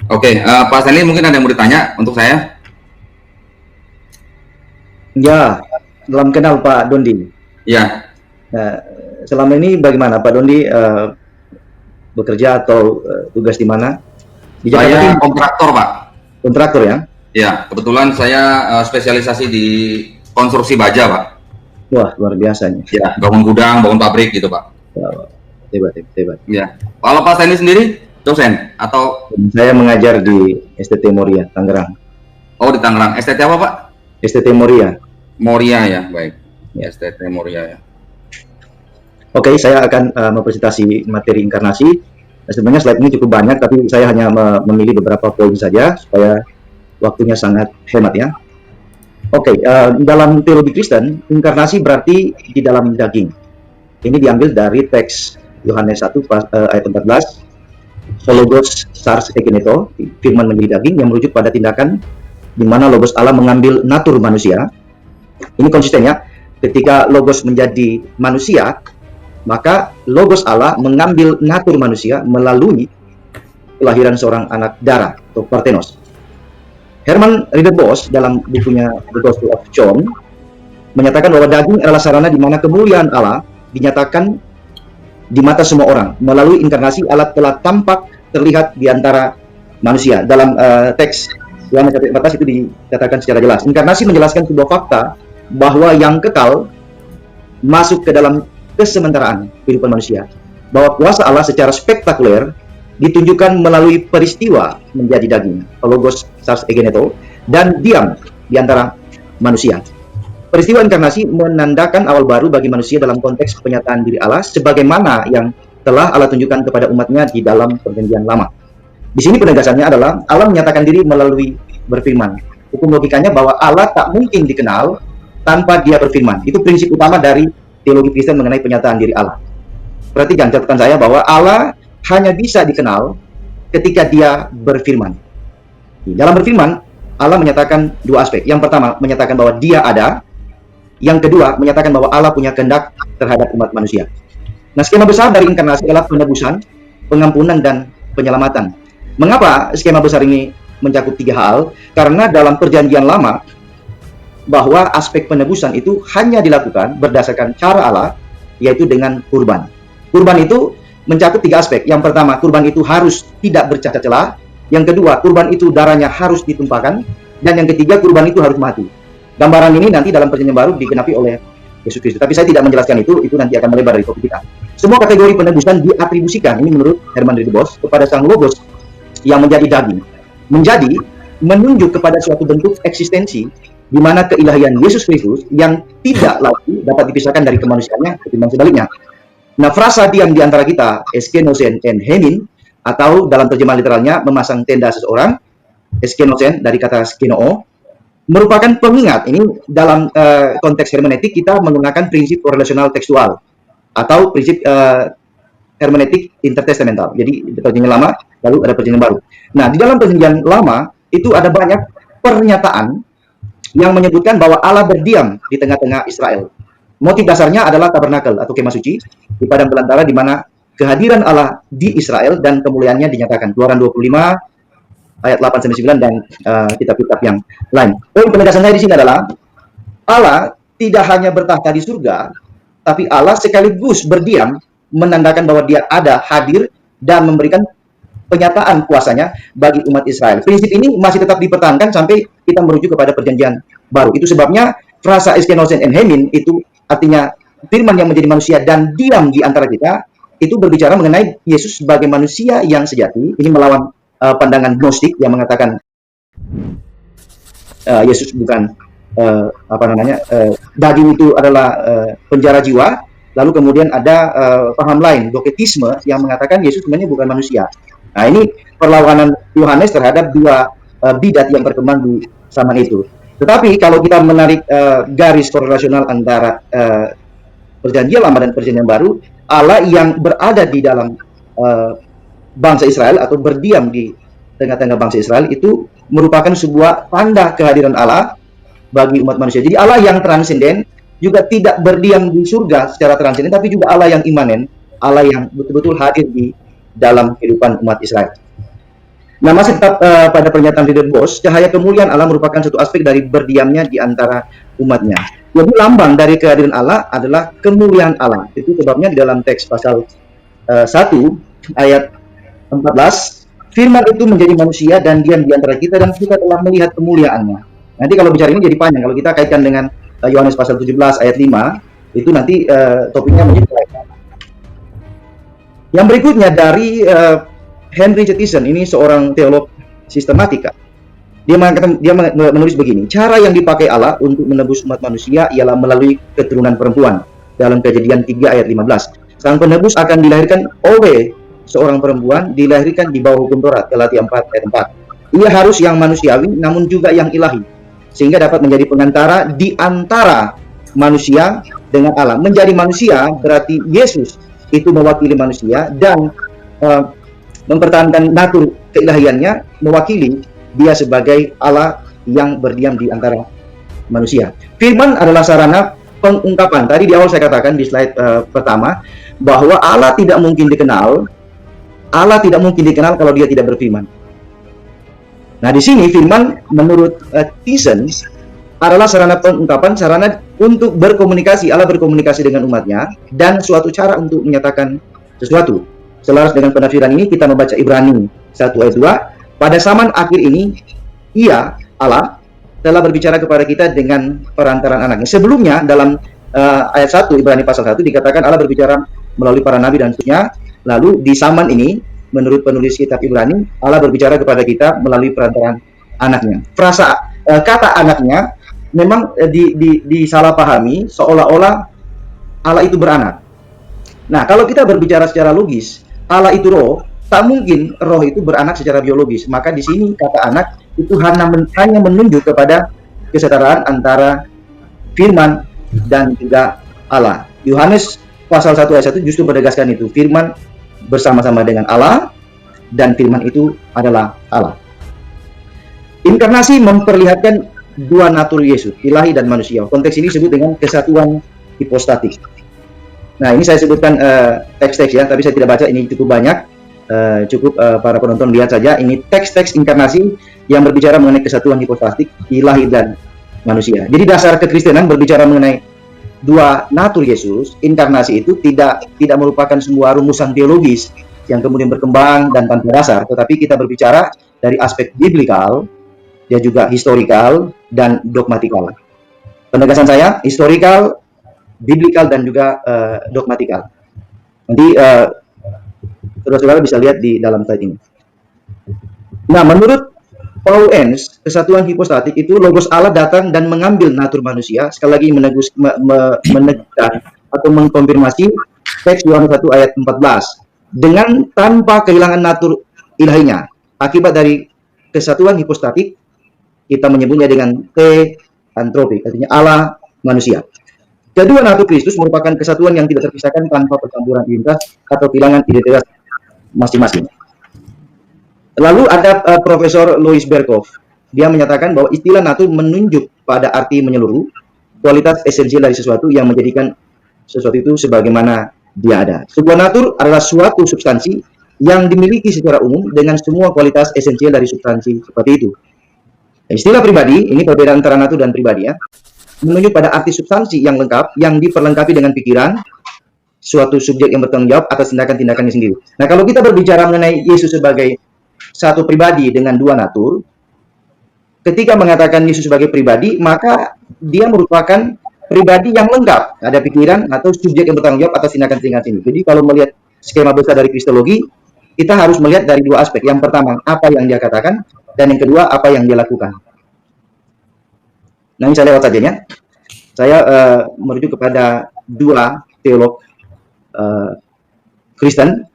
Oke, Pak Stanley mungkin ada yang mau ditanya untuk saya? Ya, salam kenal Pak Dondi. Ya, Nah, selama ini bagaimana Pak Dondi bekerja atau tugas di mana? Di Jakarta saya Timur, kontraktor, Pak. kontraktor ya? Ya, kebetulan saya spesialisasi di konstruksi baja, Pak. Wah, luar biasa nih. Ya, bangun gudang, bangun pabrik gitu, Pak. Wah, hebat, hebat. Ya. Kalau Pak Stanley sendiri dosen atau Saya mengajar di STT Moria, Tangerang. di Tangerang? STT apa, Pak? STT Moria. Moria ya, baik. Ya. STT Moria ya. Oke, saya akan mempresentasi materi inkarnasi. Sebenarnya slide ini cukup banyak, tapi saya hanya memilih beberapa poin saja supaya waktunya sangat hemat ya. Oke, dalam teologi Kristen, inkarnasi berarti di dalam daging. Ini diambil dari teks Yohanes 1 ayat 14. Logos sars egeneto, firman menjadi daging, yang merujuk pada tindakan di mana Logos Allah mengambil natur manusia. Ini konsisten ya. Ketika Logos menjadi manusia, maka Logos Allah mengambil natur manusia melalui kelahiran seorang anak darah atau parthenos. Herman Ridderbos dalam bukunya The Gospel of John menyatakan bahwa daging adalah sarana di mana kemuliaan Allah dinyatakan di mata semua orang. Melalui inkarnasi Allah telah tampak terlihat di antara manusia. Dalam teks Yohanes 14 itu dikatakan secara jelas. Inkarnasi menjelaskan sebuah fakta bahwa yang kekal masuk ke dalam kesementaraan kehidupan manusia. Bahwa kuasa Allah secara spektakuler ditunjukkan melalui peristiwa menjadi daging, logos sars egeneto, dan diam di antara manusia. Peristiwa inkarnasi menandakan awal baru bagi manusia dalam konteks penyataan diri Allah sebagaimana yang telah Allah tunjukkan kepada umatnya di dalam perjanjian lama. Di sini penegasannya adalah Allah menyatakan diri melalui berfirman. Hukum logikanya bahwa Allah tak mungkin dikenal tanpa dia berfirman. Itu prinsip utama dari teologi Kristen mengenai penyataan diri Allah. Perhatikan catatan saya bahwa Allah hanya bisa dikenal ketika dia berfirman. Dalam berfirman, Allah menyatakan dua aspek. Yang pertama, menyatakan bahwa dia ada. Yang kedua, menyatakan bahwa Allah punya kehendak terhadap umat manusia. Nah, skema besar dari inkarnasi adalah penebusan, pengampunan, dan penyelamatan. Mengapa skema besar ini mencakup tiga hal? Karena dalam perjanjian lama, bahwa aspek penebusan itu hanya dilakukan berdasarkan cara Allah, yaitu dengan kurban. Kurban itu mencakup tiga aspek. Yang pertama, kurban itu harus tidak bercacat celah. Yang kedua, kurban itu darahnya harus ditumpahkan. Dan yang ketiga, kurban itu harus mati. Gambaran ini nanti dalam perjanjian baru digenapi oleh Yesus Kristus. Tapi saya tidak menjelaskan itu nanti akan melebar dari topik kita. Semua kategori penebusan diatribusikan, ini menurut Herman Ridderbos, kepada sang Logos yang menjadi daging. Menjadi menunjuk kepada suatu bentuk eksistensi di mana keilahian Yesus Kristus yang tidak lagi dapat dipisahkan dari kemanusiaannya ketimbang sebaliknya. Nah, frasa diam di antara kita, eskenosen and hemin, atau dalam terjemahan literalnya memasang tenda seseorang, eskenosen dari kata skenoo, merupakan pengingat. Ini dalam konteks hermeneutik kita menggunakan prinsip korelasional tekstual atau prinsip hermeneutik intertestamental. Jadi perjanjian lama lalu ada perjanjian baru. Nah, di dalam perjanjian lama itu ada banyak pernyataan yang menyebutkan bahwa Allah berdiam di tengah-tengah Israel. Motif dasarnya adalah tabernakel atau kemah suci di padang belantara di mana kehadiran Allah di Israel dan kemuliaannya dinyatakan. Keluaran 25 ayat 8-9 dan kitab-kitab yang lain. Poin penegasan saya di sini adalah Allah tidak hanya bertahta di surga, tapi Allah sekaligus berdiam menandakan bahwa dia ada, hadir, dan memberikan penyataan kuasanya bagi umat Israel. Prinsip ini masih tetap dipertahankan sampai kita merujuk kepada perjanjian baru. Itu sebabnya frasa eskenosen and hemin itu artinya firman yang menjadi manusia dan diam di antara kita, itu berbicara mengenai Yesus sebagai manusia yang sejati. Ini melawan pandangan gnostik yang mengatakan Yesus bukan daging itu adalah penjara jiwa. Lalu kemudian ada paham lain, doketisme, yang mengatakan Yesus sebenarnya bukan manusia. Nah, ini perlawanan Yohanes terhadap dua bidat yang berkembang di zaman itu. Tetapi kalau kita menarik garis korelasional antara perjanjian lama dan perjanjian baru, Allah yang berada di dalam bangsa Israel atau berdiam di tengah-tengah bangsa Israel itu merupakan sebuah tanda kehadiran Allah bagi umat manusia. Jadi Allah yang transenden juga tidak berdiam di surga secara transenden, tapi juga Allah yang imanen, Allah yang betul-betul hadir di dalam kehidupan umat Israel. Nah, masih tetap pada pernyataan leader Bos, cahaya kemuliaan Allah merupakan satu aspek dari berdiamnya di antara umatnya. Jadi lambang dari kehadiran Allah adalah kemuliaan Allah. Itu sebabnya di dalam teks pasal 1 ayat 14, firman itu menjadi manusia dan diam di antara kita dan kita telah melihat kemuliaannya. Nanti kalau bicara ini jadi panjang. Kalau kita kaitkan dengan Yohanes pasal 17 ayat 5, itu nanti topiknya menjadi lain. Yang berikutnya dari Henry Jettison, ini seorang teolog sistematika. Dia menulis begini, cara yang dipakai Allah untuk menebus umat manusia ialah melalui keturunan perempuan. Dalam Kejadian 3 ayat 15. Sang penebus akan dilahirkan oleh seorang perempuan, dilahirkan di bawah hukum Taurat, Galatia 4 ayat 4. Ia harus yang manusiawi namun juga yang ilahi, sehingga dapat menjadi pengantara di antara manusia dengan Allah. Menjadi manusia berarti Yesus itu mewakili manusia dan mempertahankan natur keilahiannya, mewakili dia sebagai Allah yang berdiam di antara manusia. Firman adalah sarana pengungkapan. Tadi di awal saya katakan di slide pertama bahwa Allah tidak mungkin dikenal. Allah tidak mungkin dikenal kalau dia tidak berfirman. Nah, di sini firman menurut Thyssen adalah sarana pengungkapan, sarana untuk berkomunikasi. Allah berkomunikasi dengan umatnya dan suatu cara untuk menyatakan sesuatu. Selaras dengan penafsiran ini kita membaca Ibrani 1 ayat 2. Pada zaman akhir ini, Ia, Allah, telah berbicara kepada kita dengan perantaran anaknya. Sebelumnya dalam ayat 1 Ibrani pasal 1 dikatakan Allah berbicara melalui para nabi dan seterusnya. Lalu di zaman ini, menurut penulis kitab Ibrani, Allah berbicara kepada kita melalui perantaran anaknya. Kata anaknya memang disalahpahami seolah-olah Allah itu beranak. Nah, kalau kita berbicara secara logis, Allah itu roh, tak mungkin roh itu beranak secara biologis. Maka di sini kata anak itu hanya menunjuk kepada kesetaraan antara firman dan juga Allah. Yohanes pasal 1 ayat 1 justru menegaskan itu. Firman bersama-sama dengan Allah dan firman itu adalah Allah. Inkarnasi memperlihatkan dua natur Yesus, ilahi dan manusia. Konteks ini disebut dengan kesatuan hipostatik. Nah, ini saya sebutkan teks-teks ya, tapi saya tidak baca, ini cukup banyak. Cukup para penonton lihat saja, ini teks-teks inkarnasi yang berbicara mengenai kesatuan hipostatik, ilahi dan manusia. Jadi dasar kekristenan berbicara mengenai dua natur Yesus, inkarnasi itu tidak merupakan sebuah rumusan teologis yang kemudian berkembang dan tanpa dasar, tetapi kita berbicara dari aspek biblikal, dia juga historikal dan dogmatikal. Penegasan saya, historikal, biblikal dan juga dogmatikal. Nanti saudara-saudara bisa lihat di dalam slide ini. Nah, menurut Paul Enns, kesatuan hipostatik itu logos Allah datang dan mengambil natur manusia. Sekali lagi menegaskan atau mengkonfirmasi teks Yohanes 1 ayat 14 dengan tanpa kehilangan natur ilahinya. Akibat dari kesatuan hipostatik kita menyebutnya dengan theanthropy, artinya Allah manusia. Kedua natur Kristus merupakan kesatuan yang tidak terpisahkan tanpa percampuran identitas atau kehilangan identitas masing-masing. Lalu ada Profesor Louis Berkhoff. Dia menyatakan bahwa istilah natur menunjuk pada arti menyeluruh, kualitas esensial dari sesuatu yang menjadikan sesuatu itu sebagaimana dia ada. Sebuah natur adalah suatu substansi yang dimiliki secara umum dengan semua kualitas esensial dari substansi seperti itu. Istilah pribadi, ini perbedaan antara natur dan pribadi ya, menunjuk pada arti substansi yang lengkap, yang diperlengkapi dengan pikiran, suatu subjek yang bertanggung jawab atas tindakan-tindakannya sendiri. Nah, kalau kita berbicara mengenai Yesus sebagai satu pribadi dengan dua natur, ketika mengatakan Yesus sebagai pribadi, maka dia merupakan pribadi yang lengkap, ada pikiran atau subjek yang bertanggung jawab atas tindakan-tindakan ini. Jadi kalau melihat skema besar dari kristologi, kita harus melihat dari dua aspek. Yang pertama, apa yang dia katakan, dan yang kedua, apa yang dia lakukan. Nah, ini saya lewat saja ya. Saya merujuk kepada dua teolog Kristen.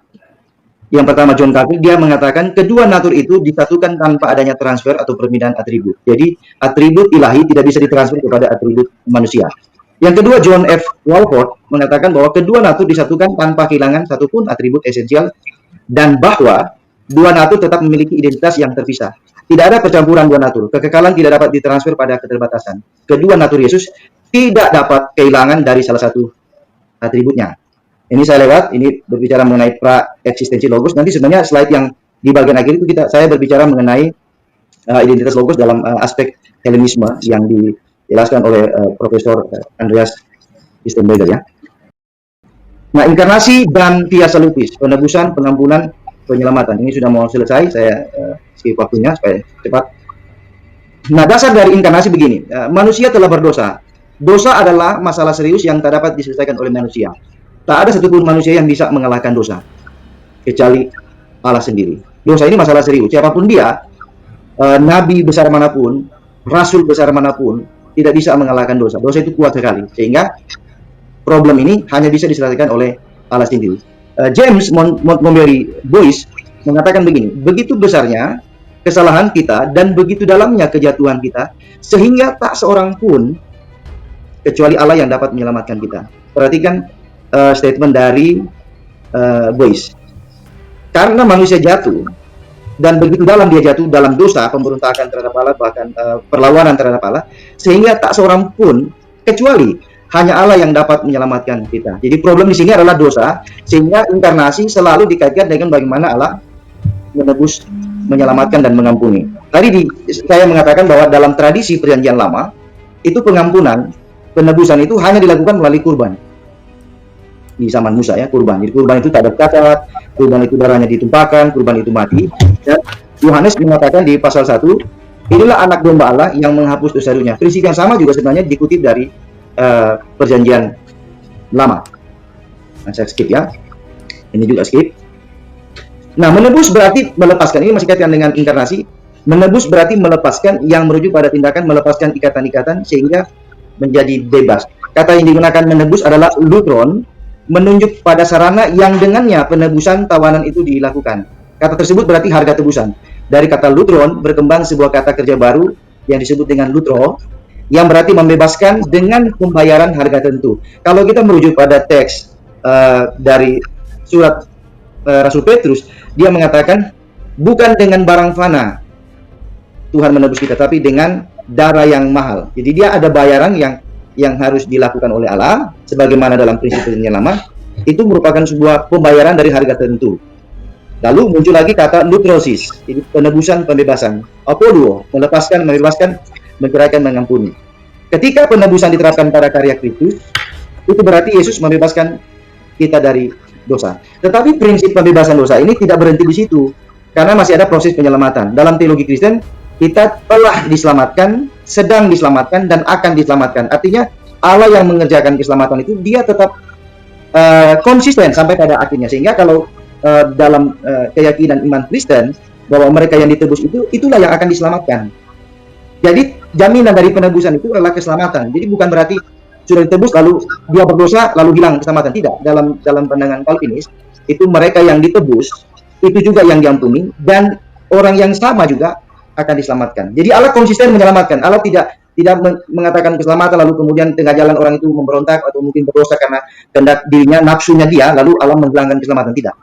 Yang pertama John Calvin, dia mengatakan kedua natur itu disatukan tanpa adanya transfer atau perpindahan atribut. Jadi atribut ilahi tidak bisa ditransfer kepada atribut manusia. Yang kedua John F. Walford mengatakan bahwa kedua natur disatukan tanpa kehilangan satupun atribut esensial dan bahwa dua natur tetap memiliki identitas yang terpisah. Tidak ada percampuran dua natur. Kekekalan tidak dapat ditransfer pada keterbatasan. Kedua natur Yesus tidak dapat kehilangan dari salah satu atributnya. Ini saya lewat, ini berbicara mengenai pra-eksistensi logos. Nanti sebenarnya slide yang di bagian akhir itu saya berbicara mengenai identitas logos dalam aspek Helenisme yang dijelaskan oleh Profesor Andreas Lichtenberger ya. Nah, inkarnasi dan via salutis, penebusan, pengampunan, penyelamatan. Ini sudah mau selesai, saya skip waktunya supaya cepat. Nah, dasar dari inkarnasi begini, manusia telah berdosa. Dosa adalah masalah serius yang tak dapat diselesaikan oleh manusia. Tak ada satupun manusia yang bisa mengalahkan dosa, kecuali Allah sendiri. Dosa ini masalah serius. Siapapun dia, nabi besar manapun, rasul besar manapun, tidak bisa mengalahkan dosa. Dosa itu kuat sekali, sehingga problem ini hanya bisa diselesaikan oleh Allah sendiri. James Montgomery Boyce mengatakan begini, begitu besarnya kesalahan kita dan begitu dalamnya kejatuhan kita, sehingga tak seorang pun kecuali Allah yang dapat menyelamatkan kita. Perhatikan statement dari Boyce. Karena manusia jatuh, dan begitu dalam dia jatuh dalam dosa, pemberontakan terhadap Allah, bahkan perlawanan terhadap Allah, sehingga tak seorang pun kecuali hanya Allah yang dapat menyelamatkan kita. Jadi problem di sini adalah dosa, sehingga inkarnasi selalu dikaitkan dengan bagaimana Allah menebus, menyelamatkan dan mengampuni. Tadi saya mengatakan bahwa dalam tradisi Perjanjian Lama itu pengampunan, penebusan itu hanya dilakukan melalui kurban. Di zaman Musa ya, kurban. Jadi kurban itu tak ada cacat, kurban itu darahnya ditumpahkan, kurban itu mati. Dan Yohanes mengatakan di pasal 1, inilah anak domba Allah yang menghapus dosa dunia. Prinsip yang sama juga sebenarnya dikutip dari Perjanjian Lama. Nah, saya skip ya. Ini juga skip. Nah, menebus berarti melepaskan. Ini masih kaitan dengan inkarnasi. Menebus berarti melepaskan, yang merujuk pada tindakan melepaskan ikatan-ikatan sehingga menjadi bebas. Kata yang digunakan menebus adalah lutron, menunjuk pada sarana yang dengannya penebusan tawanan itu dilakukan. Kata tersebut berarti harga tebusan. Dari kata lutron berkembang sebuah kata kerja baru yang disebut dengan lutro, yang berarti membebaskan dengan pembayaran harga tentu. Kalau kita merujuk pada teks dari surat Rasul Petrus, dia mengatakan bukan dengan barang fana Tuhan menebus kita, tapi dengan darah yang mahal. Jadi dia ada bayaran yang harus dilakukan oleh Allah, sebagaimana dalam prinsip Perjanjian Lama, itu merupakan sebuah pembayaran dari harga tertentu. Lalu muncul lagi kata lutrosis, jadi penebusan, pembebasan. Apoluo, melepaskan, membebaskan, menceraikan, mengampuni. Ketika penebusan diterapkan pada karya Kristus, itu berarti Yesus membebaskan kita dari dosa. Tetapi prinsip pembebasan dosa ini tidak berhenti di situ, karena masih ada proses penyelamatan. Dalam teologi Kristen, kita telah diselamatkan, sedang diselamatkan, dan akan diselamatkan. Artinya Allah yang mengerjakan keselamatan itu, dia tetap konsisten sampai pada akhirnya. Sehingga kalau dalam keyakinan iman Kristen bahwa mereka yang ditebus itulah yang akan diselamatkan. Jadi jaminan dari penebusan itu adalah keselamatan. Jadi bukan berarti sudah ditebus lalu dia berdosa lalu hilang keselamatan. Tidak. Dalam pandangan Calvinis itu mereka yang ditebus itu juga yang diampuni, dan orang yang sama juga akan diselamatkan. Jadi Allah konsisten menyelamatkan. Allah tidak mengatakan keselamatan lalu kemudian tengah jalan orang itu memberontak atau mungkin berdosa karena kehendak dirinya, nafsunya dia, lalu Allah menghilangkan keselamatan. Tidak.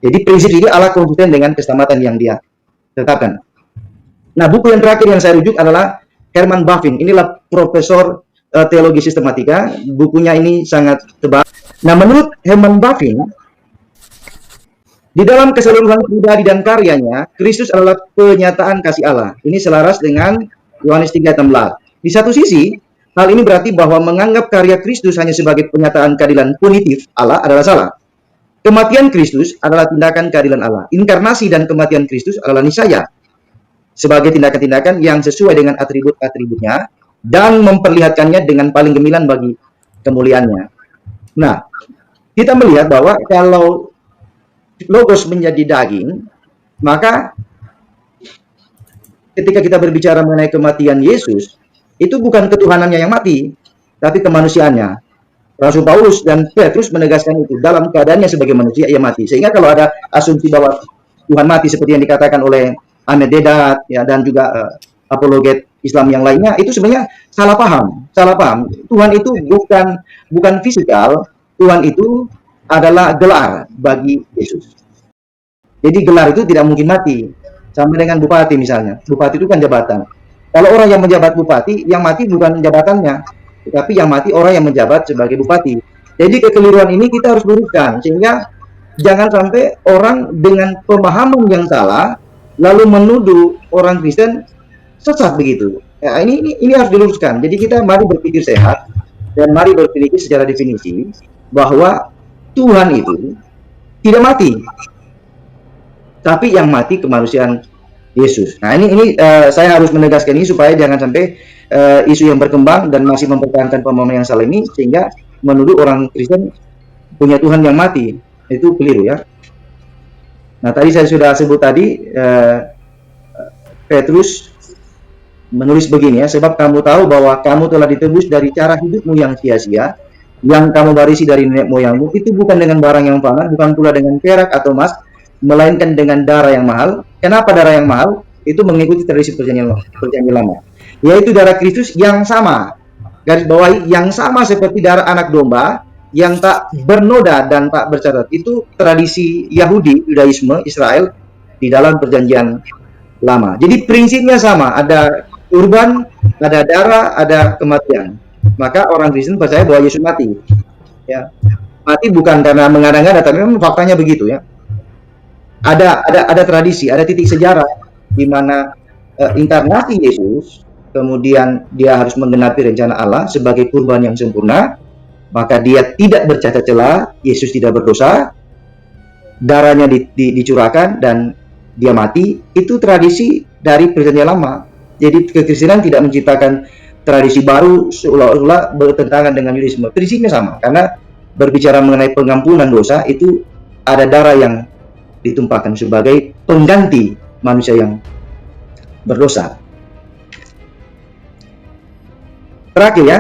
Jadi prinsip ini Allah konsisten dengan keselamatan yang dia tetapkan. Nah, buku yang terakhir yang saya rujuk adalah Herman Bavinck. Inilah profesor teologi sistematika. Bukunya ini sangat tebal. Nah, menurut Herman Bavinck, di dalam keseluruhan pribadi dan karyanya, Kristus adalah penyataan kasih Allah. Ini selaras dengan Yohanes 3:16. Di satu sisi, hal ini berarti bahwa menganggap karya Kristus hanya sebagai penyataan keadilan punitif Allah adalah salah. Kematian Kristus adalah tindakan keadilan Allah. Inkarnasi dan kematian Kristus adalah niscaya sebagai tindakan-tindakan yang sesuai dengan atribut-atributnya dan memperlihatkannya dengan paling gemilang bagi kemuliaannya. Nah, kita melihat bahwa kalau Logos menjadi daging, maka ketika kita berbicara mengenai kematian Yesus, itu bukan ketuhanannya yang mati, tapi kemanusiaannya. Rasul Paulus dan Petrus menegaskan itu, dalam keadaannya sebagai manusia ia mati. Sehingga kalau ada asumsi bahwa Tuhan mati seperti yang dikatakan oleh Ahmed Deedat ya, dan juga apologet Islam yang lainnya, itu sebenarnya salah paham. Tuhan itu bukan fisikal, Tuhan itu adalah gelar bagi Yesus. Jadi gelar itu tidak mungkin mati. Sama dengan bupati misalnya. Bupati itu kan jabatan. Kalau orang yang menjabat bupati, yang mati bukan jabatannya, tapi yang mati orang yang menjabat sebagai bupati. Jadi kekeliruan ini kita harus luruskan, sehingga Jangan sampai orang dengan pemahaman yang salah lalu menuduh orang Kristen sesat begitu. Ya, ini harus diluruskan. Jadi kita mari berpikir sehat dan mari berpikir secara definisi bahwa Tuhan itu tidak mati, tapi yang mati kemanusiaan Yesus. Nah, ini saya harus menegaskan ini supaya jangan sampai isu yang berkembang dan masih mempertahankan pemahaman yang salah ini sehingga menuduh orang Kristen punya Tuhan yang mati. Itu keliru ya. Nah, tadi saya sudah sebut tadi Petrus menulis begini ya, sebab kamu tahu bahwa kamu telah ditebus dari cara hidupmu yang sia-sia, yang kamu warisi dari nenek moyangmu, itu bukan dengan barang yang fana, bukan pula dengan perak atau emas, melainkan dengan darah yang mahal. Kenapa darah yang mahal? Itu mengikuti tradisi perjanjian lama, yaitu darah Kristus yang sama, garis bawahi, yang sama seperti darah anak domba, yang tak bernoda dan tak bercacat. Itu tradisi Yahudi, Yudaisme, Israel di dalam perjanjian lama. Jadi prinsipnya sama, ada kurban, ada darah, ada kematian. Maka orang Kristen percaya bahwa Yesus mati. Ya. Mati bukan karena mengada-ngada, tapi memang faktanya begitu ya. Ada tradisi, ada titik sejarah di mana inkarnasi Yesus, kemudian dia harus menggenapi rencana Allah sebagai kurban yang sempurna. Maka dia tidak bercacat celah, Yesus tidak berdosa, darahnya dicurahkan dan dia mati. Itu tradisi dari perjanjian lama. Jadi kekristenan tidak menciptakan tradisi baru seolah-olah bertentangan dengan Yudaisme. Prinsipnya sama, karena berbicara mengenai pengampunan dosa itu ada darah yang ditumpahkan sebagai pengganti manusia yang berdosa. Terakhir ya,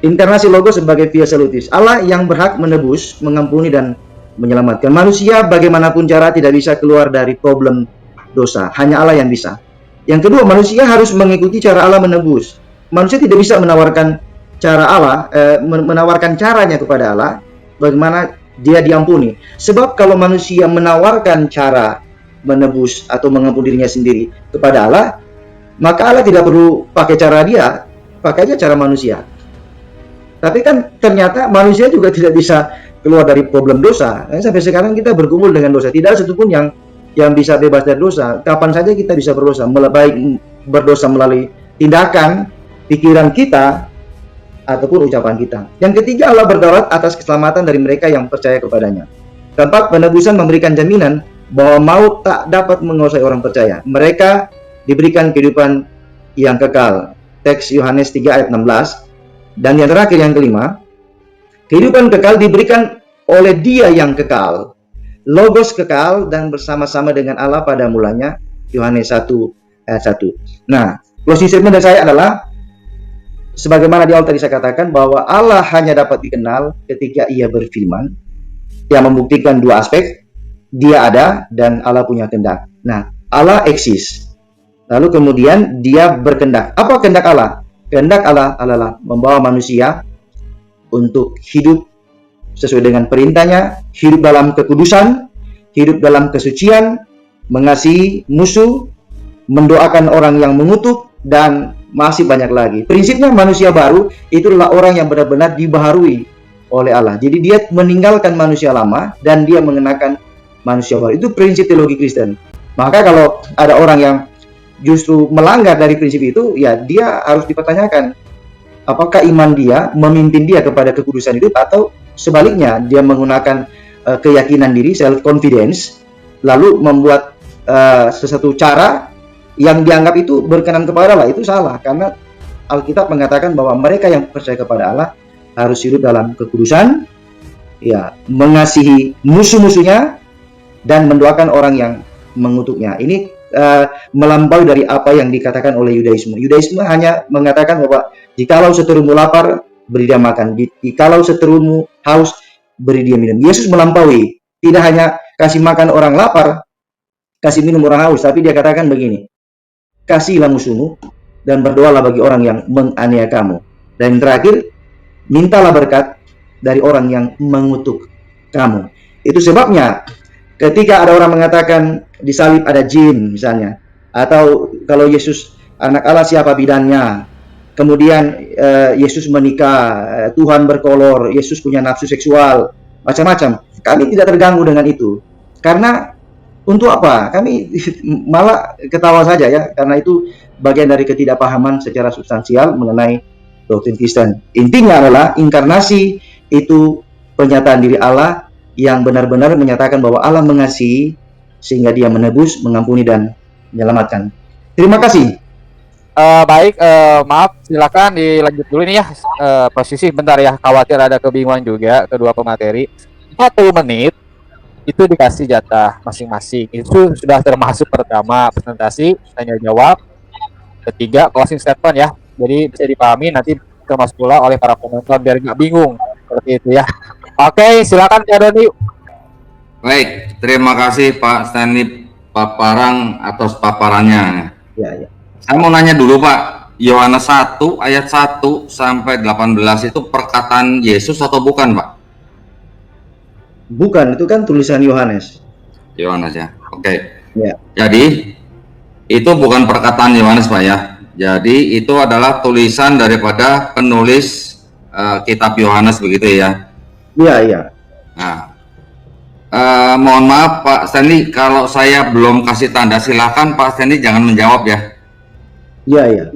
inkarnasi Logos sebagai via salutis, Allah yang berhak menebus, mengampuni dan menyelamatkan. Manusia bagaimanapun cara tidak bisa keluar dari problem dosa, hanya Allah yang bisa. Yang kedua, manusia harus mengikuti cara Allah menebus. Manusia tidak bisa menawarkan cara Allah, menawarkan caranya kepada Allah, bagaimana dia diampuni. Sebab kalau manusia menawarkan cara menebus atau mengampuni dirinya sendiri kepada Allah, maka Allah tidak perlu pakai cara dia, pakai aja cara manusia. Tapi kan ternyata manusia juga tidak bisa keluar dari problem dosa. Sampai sekarang kita bergumul dengan dosa. Tidak ada satupun yang bisa bebas dari dosa. Kapan saja kita bisa berdosa, baik berdosa melalui tindakan, pikiran kita, ataupun ucapan kita. Yang ketiga, Allah berdaulat atas keselamatan dari mereka yang percaya kepadanya. Keempat, penebusan memberikan jaminan bahwa maut tak dapat menguasai orang percaya. Mereka diberikan kehidupan yang kekal. Teks Yohanes 3 ayat 16. Dan yang terakhir, yang kelima, kehidupan kekal diberikan oleh Dia yang kekal. Logos kekal dan bersama-sama dengan Allah pada mulanya. Yohanes 1 ayat 1. Nah, closing statement dari saya adalah, sebagaimana di awal tadi saya katakan, bahwa Allah hanya dapat dikenal ketika Ia berfirman, yang membuktikan dua aspek, Dia ada dan Allah punya kehendak. Nah, Allah eksis. Lalu kemudian Dia berkehendak. Apa kehendak Allah? Kehendak Allah adalah membawa manusia untuk hidup sesuai dengan perintahnya, hidup dalam kekudusan, hidup dalam kesucian, mengasihi musuh, mendoakan orang yang mengutuk, dan masih banyak lagi. Prinsipnya manusia baru itu adalah orang yang benar-benar dibaharui oleh Allah. Jadi dia meninggalkan manusia lama dan dia mengenakan manusia baru. Itu prinsip teologi Kristen. Maka kalau ada orang yang justru melanggar dari prinsip itu, ya dia harus dipertanyakan apakah iman dia memimpin dia kepada kekudusan hidup, atau sebaliknya dia menggunakan keyakinan diri, self confidence, lalu membuat sesuatu cara yang dianggap itu berkenan kepada Allah. Itu salah, karena Alkitab mengatakan bahwa mereka yang percaya kepada Allah harus hidup dalam kekudusan, ya, mengasihi musuh-musuhnya dan mendoakan orang yang mengutuknya. Ini melampaui dari apa yang dikatakan oleh Yudaisme. Yudaisme hanya mengatakan bahwa jikalau seterumu lapar, beri dia makan. Jikalau seterumu haus, beri dia minum. Yesus melampaui. Tidak hanya kasih makan orang lapar, kasih minum orang haus, tapi dia katakan begini, kasihilah musuhmu dan berdoalah bagi orang yang menganiaya kamu. Dan yang terakhir, mintalah berkat dari orang yang mengutuk kamu. Itu sebabnya ketika ada orang mengatakan di salib ada jin misalnya, atau kalau Yesus anak Allah siapa bidannya, kemudian Yesus menikah, Tuhan berkolor, Yesus punya nafsu seksual, macam-macam. kami tidak terganggu dengan itu. Karena untuk apa? Kami malah ketawa saja ya, karena itu bagian dari ketidakpahaman secara substansial mengenai doktrin Kristen. Intinya adalah inkarnasi itu pernyataan diri Allah yang benar-benar menyatakan bahwa Allah mengasihi sehingga dia menebus, mengampuni, dan menyelamatkan. Terima kasih. Baik, maaf, silakan dilanjut dulu nih ya. Posisi bentar ya, khawatir ada kebingungan juga kedua pemateri. 40 menit itu dikasih jatah masing-masing. Itu sudah termasuk pertama presentasi, tanya jawab, ketiga closing statement ya. Jadi bisa dipahami nanti termasuk pula oleh para penonton biar nggak bingung seperti itu ya. Oke, silakan Pak Doni. Baik, terima kasih Pak Stanley Paparang atas paparannya. Ya. Saya mau nanya dulu Pak, Yohanes 1 ayat 1 sampai 18 itu perkataan Yesus atau bukan Pak? Bukan, itu kan tulisan Yohanes. Yohanes ya, oke. Ya. Jadi itu bukan perkataan Yohanes Pak ya. Jadi itu adalah tulisan daripada penulis kitab Yohanes begitu ya. Iya. Nah, mohon maaf Pak Stanley, kalau saya belum kasih tanda silakan Pak Stanley jangan menjawab ya. Iya.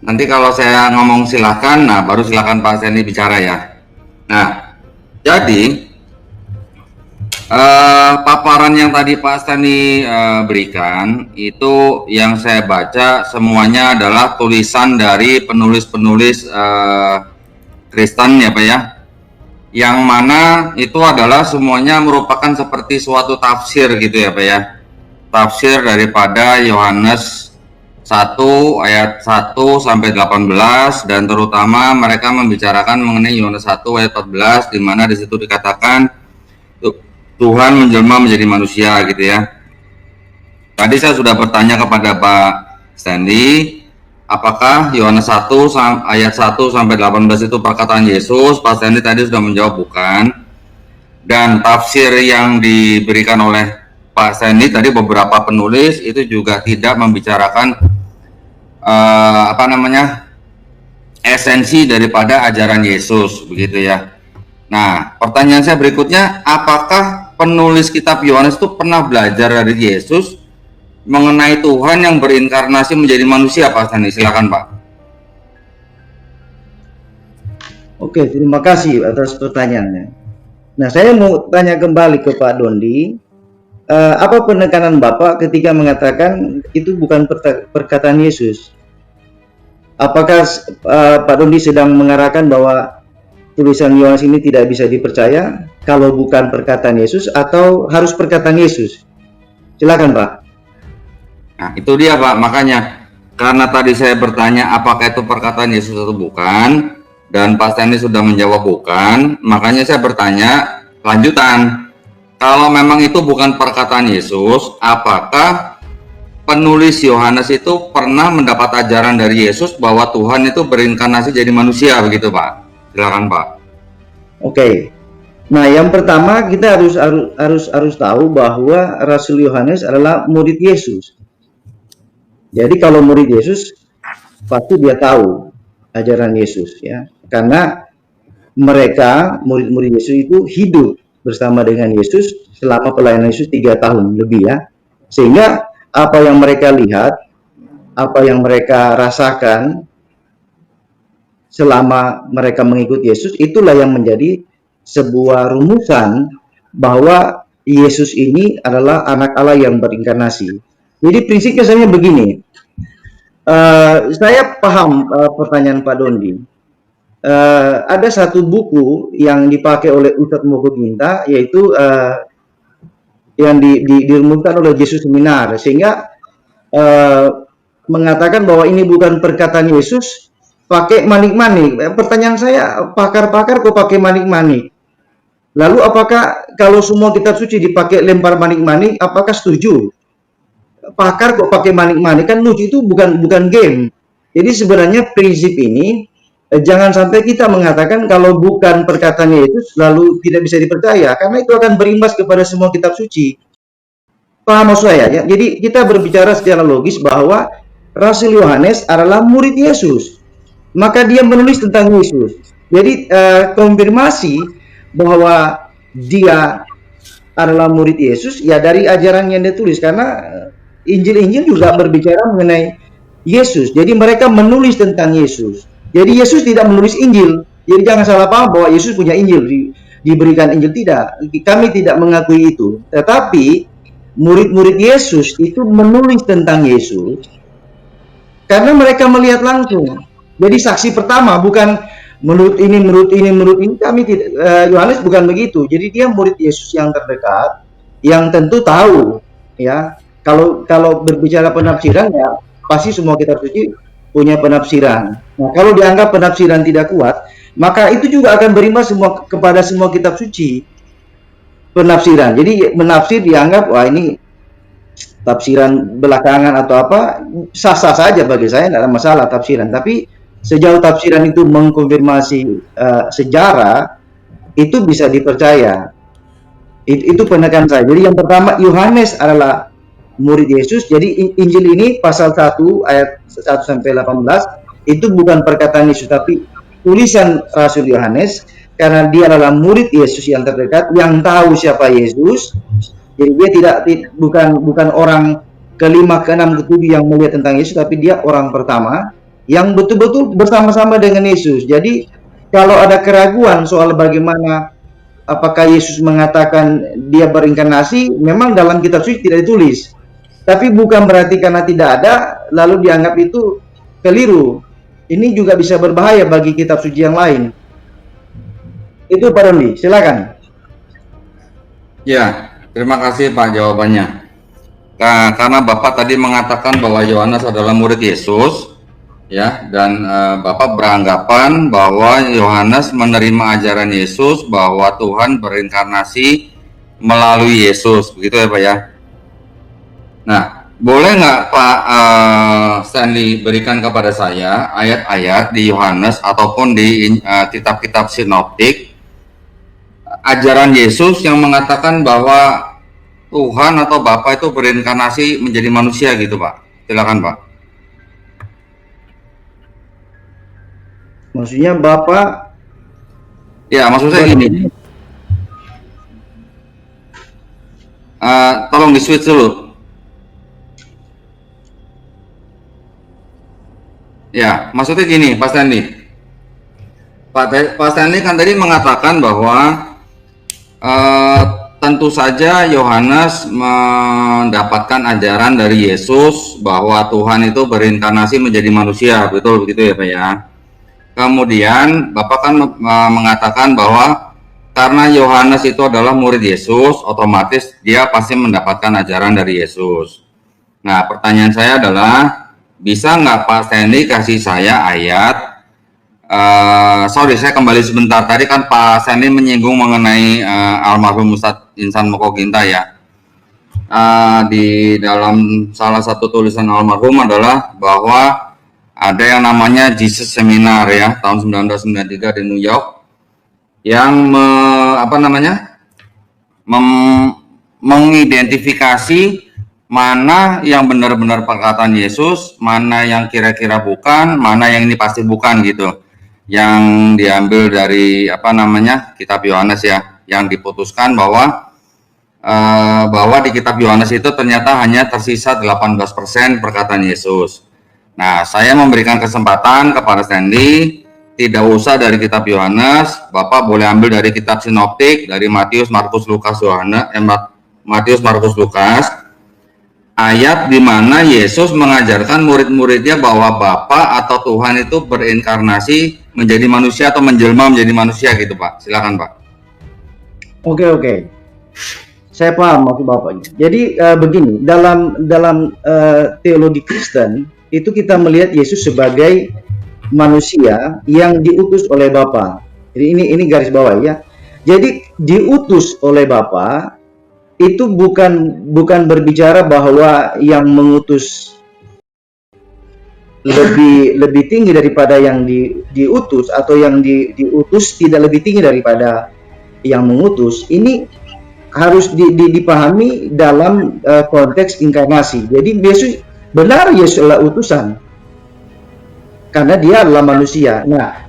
Nanti kalau saya ngomong silakan, nah baru silakan Pak Stanley bicara ya. Nah, jadi paparan yang tadi Pak Stanley berikan itu yang saya baca semuanya adalah tulisan dari penulis-penulis Kristen ya Pak ya, yang mana itu adalah semuanya merupakan seperti suatu tafsir gitu ya Pak ya, tafsir daripada Yohanes 1 ayat 1 sampai 18, dan terutama mereka membicarakan mengenai Yohanes 1 ayat 14 di mana di situ dikatakan Tuhan menjelma menjadi manusia gitu ya. Tadi saya sudah bertanya kepada Pak Stanley, apakah Yohanes 1 ayat 1 sampai 18 itu perkataan Yesus? Pak Stanley tadi sudah menjawab bukan. Dan tafsir yang diberikan oleh Pak Stanley tadi beberapa penulis itu juga tidak membicarakan esensi daripada ajaran Yesus begitu ya. Nah, pertanyaan saya berikutnya, apakah penulis kitab Yohanes itu pernah belajar dari Yesus mengenai Tuhan yang berinkarnasi menjadi manusia Pak Stanley? Silakan Pak. Oke, terima kasih atas pertanyaannya. Nah, saya mau tanya kembali ke Pak Dondi. Apa penekanan Bapak ketika mengatakan itu bukan perkataan Yesus? Apakah Pak Dondi sedang mengarahkan bahwa tulisan Yohanes ini tidak bisa dipercaya kalau bukan perkataan Yesus, atau harus perkataan Yesus? Silakan Pak. Nah, itu dia Pak, makanya karena tadi saya bertanya apakah itu perkataan Yesus atau bukan, dan Pak Stanley sudah menjawab bukan, makanya saya bertanya lanjutan. Kalau memang itu bukan perkataan Yesus, apakah penulis Yohanes itu pernah mendapat ajaran dari Yesus bahwa Tuhan itu berinkarnasi jadi manusia begitu Pak? Silakan Pak. Oke. Nah, yang pertama kita harus tahu bahwa Rasul Yohanes adalah murid Yesus. Jadi kalau murid Yesus pasti dia tahu ajaran Yesus ya. Karena mereka murid-murid Yesus itu hidup bersama dengan Yesus selama pelayanan Yesus 3 tahun lebih ya. Sehingga apa yang mereka lihat, apa yang mereka rasakan selama mereka mengikuti Yesus, itulah yang menjadi sebuah rumusan bahwa Yesus ini adalah anak Allah yang berinkarnasi. Jadi prinsipnya saya begini, saya paham pertanyaan Pak Dondi. Ada satu buku yang dipakai oleh Ustadz Moko Ginta, yaitu yang dirumuskan oleh Jesus Seminar, sehingga mengatakan bahwa ini bukan perkataan Yesus, pakai manik-manik. Pertanyaan saya, pakar-pakar kok pakai manik-manik? Lalu apakah kalau semua kitab suci dipakai lempar manik-manik, apakah setuju? Pakar kok pakai manik-manik? Kan lucu, itu bukan game. Jadi sebenarnya prinsip ini jangan sampai kita mengatakan kalau bukan perkataan Yesus lalu tidak bisa dipercaya, karena itu akan berimbas kepada semua kitab suci. Paham maksud saya ya? Jadi kita berbicara secara logis bahwa Rasul Yohanes adalah murid Yesus, maka dia menulis tentang Yesus. Jadi konfirmasi bahwa dia adalah murid Yesus ya dari ajaran yang dia tulis, karena Injil-Injil juga berbicara mengenai Yesus. Jadi mereka menulis tentang Yesus. Jadi Yesus tidak menulis Injil. Jadi jangan salah paham bahwa Yesus punya Injil, diberikan Injil, tidak. Kami tidak mengakui itu. Tetapi murid-murid Yesus itu menulis tentang Yesus karena mereka melihat langsung. Jadi saksi pertama, bukan menurut ini. Kami tidak, Yohanes bukan begitu. Jadi dia murid Yesus yang terdekat, yang tentu tahu, ya. Kalau berbicara penafsiran, ya pasti semua kitab suci punya penafsiran. Nah, kalau dianggap penafsiran tidak kuat, maka itu juga akan berimbas kepada semua kitab suci penafsiran. Jadi menafsir dianggap wah ini tafsiran belakangan atau apa, sah-sah saja bagi saya, tidak ada masalah tafsiran. Tapi sejauh tafsiran itu mengkonfirmasi sejarah, itu bisa dipercaya. Itu penekan saya. Jadi yang pertama, Yohanes adalah murid Yesus. Jadi Injil ini pasal 1 ayat 1 sampai 18 itu bukan perkataan Yesus, tapi tulisan Rasul Yohanes, karena dia adalah murid Yesus yang terdekat, yang tahu siapa Yesus. Jadi dia bukan orang kelima, keenam, ketujuh yang melihat tentang Yesus, tapi dia orang pertama yang betul-betul bersama-sama dengan Yesus. Jadi kalau ada keraguan soal bagaimana apakah Yesus mengatakan dia berinkarnasi, memang dalam kitab suci tidak ditulis. Tapi bukan berarti karena tidak ada lalu dianggap itu keliru. Ini juga bisa berbahaya bagi kitab suci yang lain. Itu Pak Rondi, silakan. Ya, terima kasih Pak jawabannya. Karena Bapak tadi mengatakan bahwa Yohanes adalah murid Yesus, ya, dan Bapak beranggapan bahwa Yohanes menerima ajaran Yesus bahwa Tuhan berinkarnasi melalui Yesus, begitu ya Pak ya? Nah, boleh nggak Pak Stanley berikan kepada saya ayat-ayat di Yohanes ataupun di kitab-kitab sinoptik ajaran Yesus yang mengatakan bahwa Tuhan atau Bapa itu berinkarnasi menjadi manusia gitu Pak? Silakan Pak. Maksudnya Bapak? Ya, maksud saya gini. Tolong di switch dulu. Ya, maksudnya gini, Pak Stanley. Pak Stanley kan tadi mengatakan bahwa tentu saja Yohanes mendapatkan ajaran dari Yesus bahwa Tuhan itu berinkarnasi menjadi manusia, betul begitu ya Pak ya? Kemudian Bapak kan mengatakan bahwa karena Yohanes itu adalah murid Yesus, otomatis dia pasti mendapatkan ajaran dari Yesus. Nah, pertanyaan saya adalah, bisa nggak Pak Stanley kasih saya ayat? Sorry, saya kembali sebentar. Tadi kan Pak Stanley menyinggung mengenai almarhum Ustadz Insan Moko Ginta ya. Di dalam salah satu tulisan almarhum adalah bahwa ada yang namanya Jesus Seminar ya, tahun 1993 di New York, yang mengidentifikasi mana yang benar-benar perkataan Yesus, mana yang kira-kira bukan, mana yang ini pasti bukan gitu. Yang diambil dari kitab Yohanes ya, yang diputuskan bahwa di kitab Yohanes itu ternyata hanya tersisa 18% perkataan Yesus. Nah, saya memberikan kesempatan kepada Stanley, tidak usah dari kitab Yohanes, Bapak boleh ambil dari kitab sinoptik, dari Matius, Markus, Lukas, Matius, Markus, Lukas, ayat di mana Yesus mengajarkan murid-muridnya bahwa Bapa atau Tuhan itu berinkarnasi menjadi manusia atau menjelma menjadi manusia gitu Pak. Silakan Pak. Oke. Saya paham maksud Bapak. Jadi begini, dalam teologi Kristen itu kita melihat Yesus sebagai manusia yang diutus oleh Bapa. Jadi ini garis bawah ya. Jadi diutus oleh Bapa itu bukan berbicara bahwa yang mengutus lebih tinggi daripada yang diutus, atau yang diutus tidak lebih tinggi daripada yang mengutus. Ini harus dipahami dalam konteks inkarnasi. Jadi Yesus adalah utusan karena dia adalah manusia. Nah,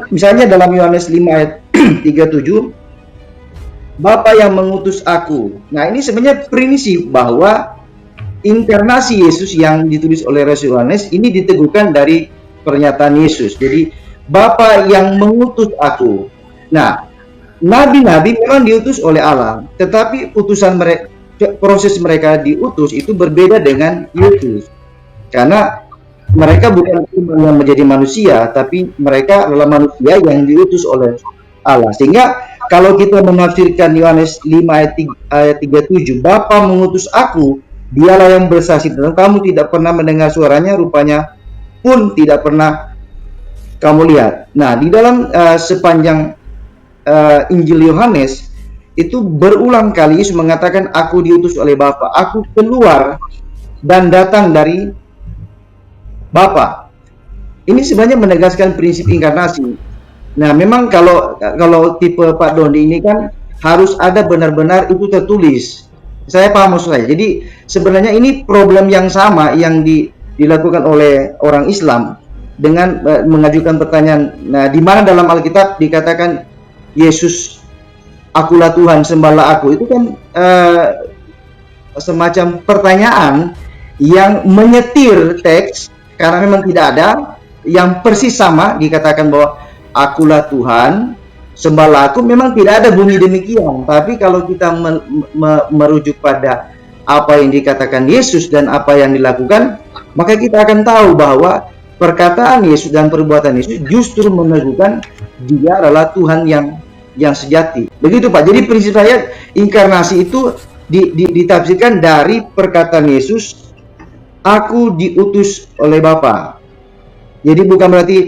misalnya dalam Yohanes 5 ayat 37 Bapa yang mengutus aku. Nah, ini sebenarnya prinsip bahwa inkarnasi Yesus yang ditulis oleh Rasul Yohanes ini diteguhkan dari pernyataan Yesus. Jadi, Bapa yang mengutus aku. Nah, nabi-nabi memang diutus oleh Allah, tetapi utusan mereka, proses mereka diutus itu berbeda dengan Yesus. Karena mereka bukan cuma yang menjadi manusia, tapi mereka adalah manusia yang diutus oleh Allah. Sehingga kalau kita menafsirkan Yohanes 5 ayat 37, Bapa mengutus aku, dialah yang bersaksi tentang kamu tidak pernah mendengar suaranya, rupanya pun tidak pernah kamu lihat. Nah, di dalam sepanjang Injil Yohanes itu berulang kali Yesus mengatakan aku diutus oleh Bapa, aku keluar dan datang dari Bapa. Ini sebenarnya menegaskan prinsip inkarnasi. Nah, memang kalau tipe Pak Dondi ini kan harus ada benar-benar itu tertulis. Saya paham maksud saya. Jadi sebenarnya ini problem yang sama yang dilakukan oleh orang Islam dengan mengajukan pertanyaan. Nah, di mana dalam Alkitab dikatakan Yesus, akulah Tuhan, sembahlah aku. Itu kan semacam pertanyaan yang menyetir teks karena memang tidak ada yang persis sama dikatakan bahwa akulah Tuhan, sembahlah aku. Memang tidak ada bunyi demikian. Tapi kalau kita merujuk pada apa yang dikatakan Yesus dan apa yang dilakukan, maka kita akan tahu bahwa perkataan Yesus dan perbuatan Yesus justru meneguhkan dia adalah Tuhan yang sejati. Begitu Pak. Jadi prinsip saya inkarnasi itu ditafsirkan dari perkataan Yesus, aku diutus oleh Bapa. Jadi bukan berarti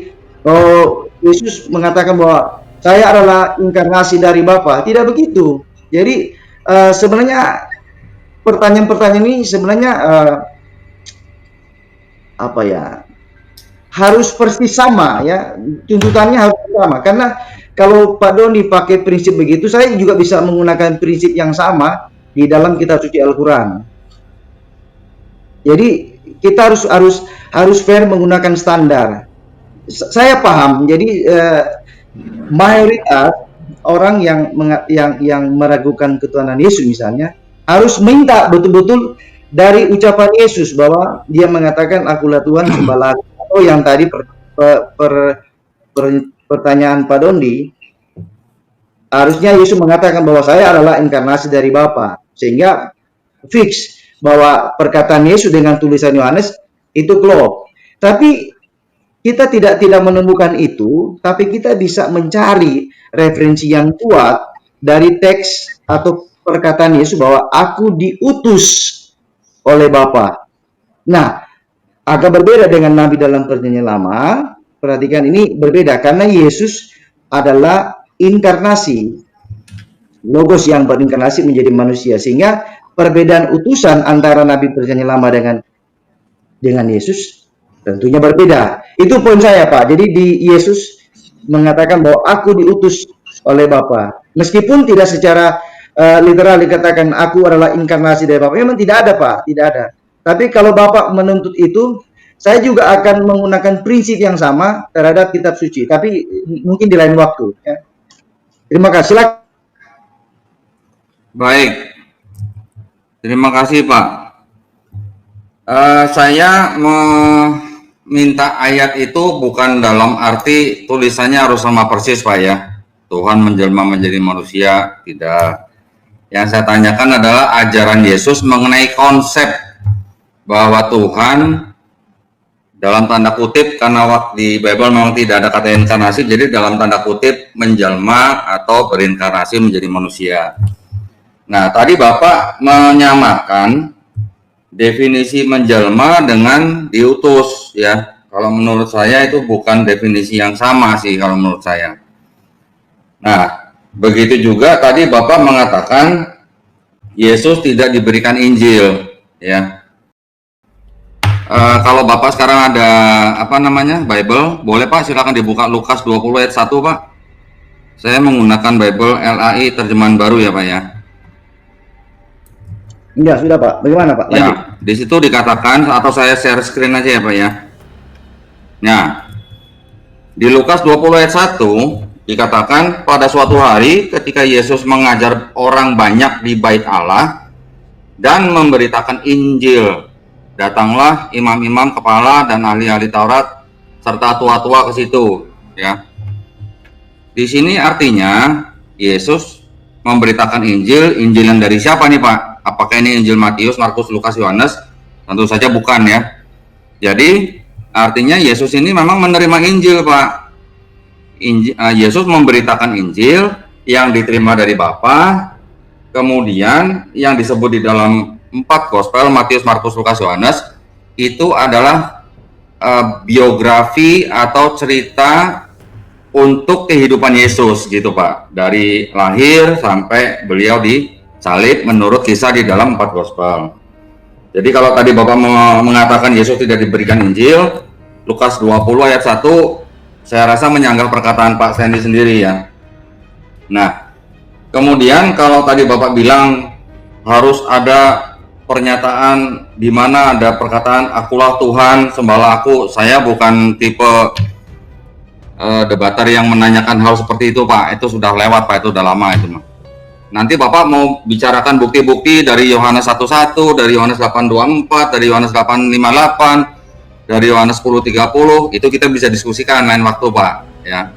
Yesus mengatakan bahwa saya adalah inkarnasi dari Bapa. Tidak begitu. Jadi sebenarnya pertanyaan-pertanyaan ini sebenarnya apa ya, harus persis sama ya, tuntutannya harus sama. Karena kalau Pak Doni pakai prinsip begitu, saya juga bisa menggunakan prinsip yang sama di dalam kitab suci Al-Quran. Jadi kita harus fair menggunakan standar. Saya paham. Jadi mayoritas orang yang meragukan ketuhanan Yesus misalnya harus minta betul-betul dari ucapan Yesus bahwa dia mengatakan akulah Tuhan, sembahlah aku. Atau yang tadi pertanyaan Pak Dondi, harusnya Yesus mengatakan bahwa saya adalah inkarnasi dari Bapa, sehingga fix bahwa perkataan Yesus dengan tulisan Yohanes itu klop. Tapi kita tidak menemukan itu, tapi kita bisa mencari referensi yang kuat dari teks atau perkataan Yesus bahwa aku diutus oleh Bapa. Nah, agak berbeda dengan Nabi dalam Perjanjian Lama. Perhatikan, ini berbeda karena Yesus adalah inkarnasi, Logos yang berinkarnasi menjadi manusia, sehingga perbedaan utusan antara Nabi Perjanjian Lama dengan Yesus tentunya berbeda. Itu poin saya Pak. Jadi di Yesus mengatakan bahwa aku diutus oleh Bapa. Meskipun tidak secara literal dikatakan aku adalah inkarnasi dari Bapa. Memang tidak ada Pak, tidak ada. Tapi kalau Bapak menuntut itu, saya juga akan menggunakan prinsip yang sama terhadap kitab suci. Tapi mungkin di lain waktu. Ya. Terima kasih. Silakan. Baik. Terima kasih Pak. Saya meminta ayat itu bukan dalam arti tulisannya harus sama persis Pak ya. Tuhan menjelma menjadi manusia, tidak. Yang saya tanyakan adalah ajaran Yesus mengenai konsep bahwa Tuhan dalam tanda kutip, karena di Bible memang tidak ada kata inkarnasi, jadi dalam tanda kutip menjelma atau berinkarnasi menjadi manusia. Nah, tadi Bapak menyamakan definisi menjelma dengan diutus ya. Kalau menurut saya itu bukan definisi yang sama sih kalau menurut saya. Nah, begitu juga tadi Bapak mengatakan Yesus tidak diberikan Injil ya. Kalau Bapak sekarang ada Bible, boleh Pak silakan dibuka Lukas 20 ayat 1 Pak. Saya menggunakan Bible LAI terjemahan baru ya Pak ya. Ya sudah Pak. Bagaimana Pak? Lanjut. Ya, di situ dikatakan atau saya share screen aja ya Pak ya. Nah, di Lukas 20 ayat 1 dikatakan pada suatu hari ketika Yesus mengajar orang banyak di bait Allah dan memberitakan Injil, datanglah imam-imam kepala dan ahli-ahli Taurat serta tua-tua ke situ, ya. Di sini artinya Yesus memberitakan Injil. Injil yang dari siapa nih, Pak? Apakah ini Injil Matius, Markus, Lukas, Yohanes? Tentu saja bukan, ya. Jadi artinya Yesus ini memang menerima Injil, Pak. Yesus memberitakan Injil yang diterima dari Bapa. Kemudian yang disebut di dalam 4 gospel, Matius, Markus, Lukas, Yohanes, itu adalah biografi atau cerita untuk kehidupan Yesus gitu, Pak, dari lahir sampai beliau disalib menurut kisah di dalam 4 gospel. Jadi kalau tadi Bapak mengatakan Yesus tidak diberikan Injil, Lukas 20 ayat 1, saya rasa menyanggah perkataan Pak Sandy sendiri, ya. Nah, kemudian kalau tadi Bapak bilang harus ada pernyataan di mana ada perkataan akulah Tuhan, sembahlah aku, saya bukan tipe debater yang menanyakan hal seperti itu, Pak. Itu sudah lewat, Pak. Itu udah lama itu, Pak. Nanti Bapak mau bicarakan bukti-bukti dari Yohanes 1:1, dari Yohanes 8:24, dari Yohanes 8:58, dari Yohanes 10:30, itu kita bisa diskusikan lain waktu, Pak, ya.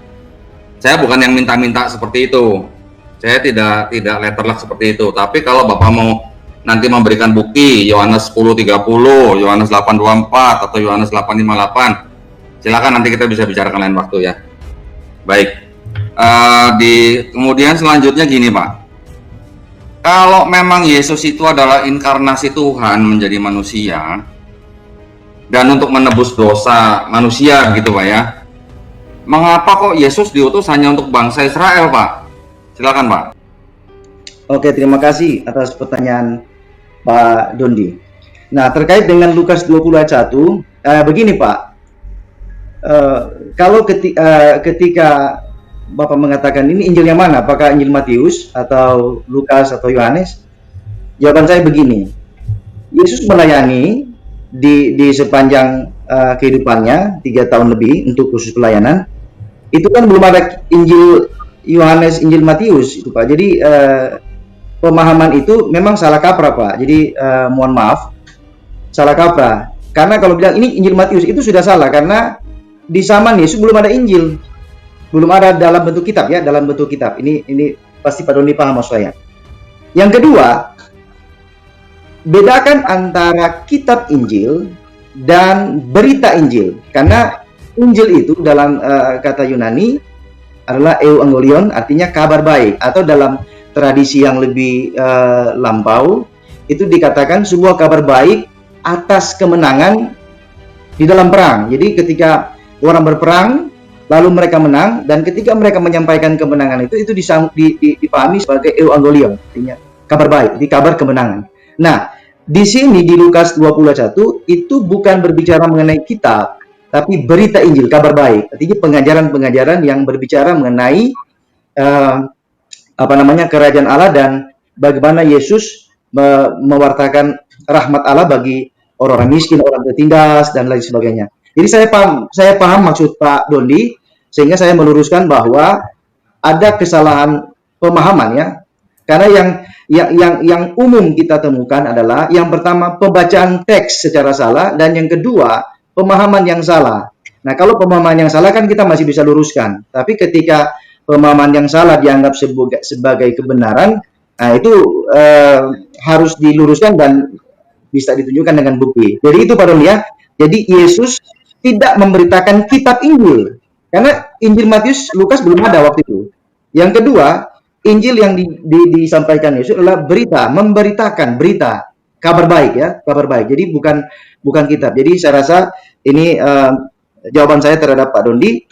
Saya bukan yang minta-minta seperti itu. Saya tidak letter luck seperti itu. Tapi kalau Bapak mau nanti memberikan bukti Yohanes 10:30, Yohanes 8:24 atau Yohanes 8:58, silakan, nanti kita bisa bicarakan lain waktu, ya. Baik. Kemudian selanjutnya gini, Pak. Kalau memang Yesus itu adalah inkarnasi Tuhan menjadi manusia dan untuk menebus dosa manusia gitu, Pak, ya. Mengapa kok Yesus diutus hanya untuk bangsa Israel, Pak? Silakan, Pak. Oke, terima kasih atas pertanyaan Pak Dondi. Nah, terkait dengan Lukas 20 ayat 1, begini, Pak. Kalau ketika Bapak mengatakan ini Injil yang mana, apakah Injil Matius atau Lukas atau Yohanes? Jawaban saya begini, Yesus melayani di sepanjang kehidupannya 3 tahun lebih untuk khusus pelayanan. Itu kan belum ada Injil Yohanes, Injil Matius itu, Pak. Jadi pemahaman itu memang salah kaprah, Pak. Jadi mohon maaf, salah kaprah. Karena kalau bilang ini Injil Matius itu sudah salah, karena di zaman Yesus belum ada Injil, belum ada dalam bentuk kitab, ya, dalam bentuk kitab. Ini pasti Pak Doni paham maksud saya. Yang kedua, bedakan antara kitab Injil dan berita Injil, karena Injil itu dalam kata Yunani adalah euangelion, artinya kabar baik, atau dalam tradisi yang lebih lampau itu dikatakan sebuah kabar baik atas kemenangan di dalam perang. Jadi ketika orang berperang lalu mereka menang, dan ketika mereka menyampaikan kemenangan itu dipahami sebagai euangelion, artinya kabar baik, di kabar kemenangan. Nah, di sini di Lukas 21 itu bukan berbicara mengenai kitab, tapi berita Injil, kabar baik, artinya pengajaran-pengajaran yang berbicara mengenai kerajaan Allah dan bagaimana Yesus mewartakan rahmat Allah bagi orang-orang miskin, orang tertindas, dan lain sebagainya. Jadi saya paham maksud Pak Dondi, sehingga saya meluruskan bahwa ada kesalahan pemahaman, ya. Karena yang umum kita temukan adalah yang pertama pembacaan teks secara salah, dan yang kedua pemahaman yang salah. Nah, kalau pemahaman yang salah kan kita masih bisa luruskan. Tapi ketika pemahaman yang salah dianggap sebagai kebenaran, nah itu harus diluruskan dan bisa ditunjukkan dengan bukti. Jadi itu Pak Doni, ya. Jadi Yesus tidak memberitakan kitab Injil, karena Injil Matius, Lukas belum ada waktu itu. Yang kedua, Injil yang disampaikan Yesus adalah berita, memberitakan berita, kabar baik, ya, kabar baik. Jadi bukan kitab. Jadi saya rasa ini jawaban saya terhadap Pak Dondi.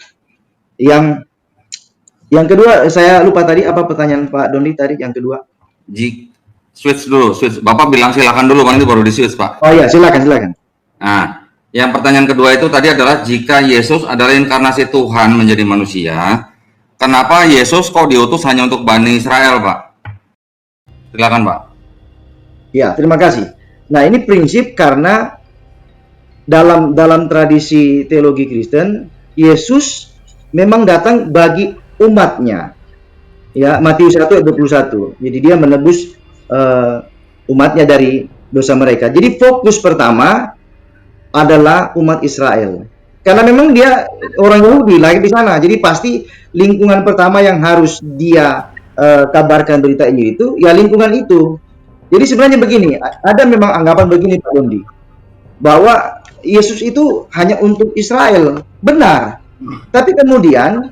Yang kedua, saya lupa tadi apa pertanyaan Pak Dondi tadi yang kedua. Switch dulu. Bapak bilang silakan dulu, nanti baru di switch, Pak. Oh ya, silakan. Nah, yang pertanyaan kedua itu tadi adalah jika Yesus adalah inkarnasi Tuhan menjadi manusia, kenapa Yesus kok diutus hanya untuk Bani Israel, Pak? Silakan, Pak. Ya, terima kasih. Nah, ini prinsip karena dalam tradisi teologi Kristen, Yesus memang datang bagi umatnya. Ya, Matius 1 ayat 21. Jadi dia menebus umatnya dari dosa mereka. Jadi fokus pertama adalah umat Israel. Karena memang dia orang Yahudi lahir di sana. Jadi pasti lingkungan pertama yang harus dia kabarkan berita Injil itu ya lingkungan itu. Jadi sebenarnya begini, ada memang anggapan begini Pak Dondi, bahwa Yesus itu hanya untuk Israel. Benar. Tapi kemudian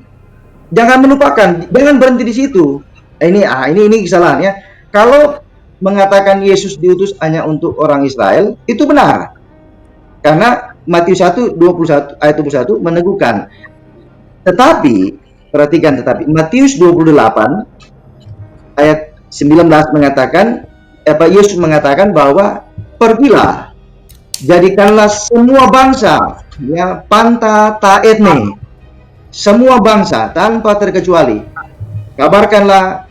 jangan melupakan, jangan berhenti di situ. Ini kesalahan ya. Kalau mengatakan Yesus diutus hanya untuk orang Israel, itu benar. Karena Matius 1 21 ayat 21 meneguhkan. Tetapi perhatikan, Matius 28 ayat 19 mengatakan, Yesus mengatakan bahwa pergilah, jadikanlah semua bangsa, ya, panta ta etne, semua bangsa tanpa terkecuali, kabarkanlah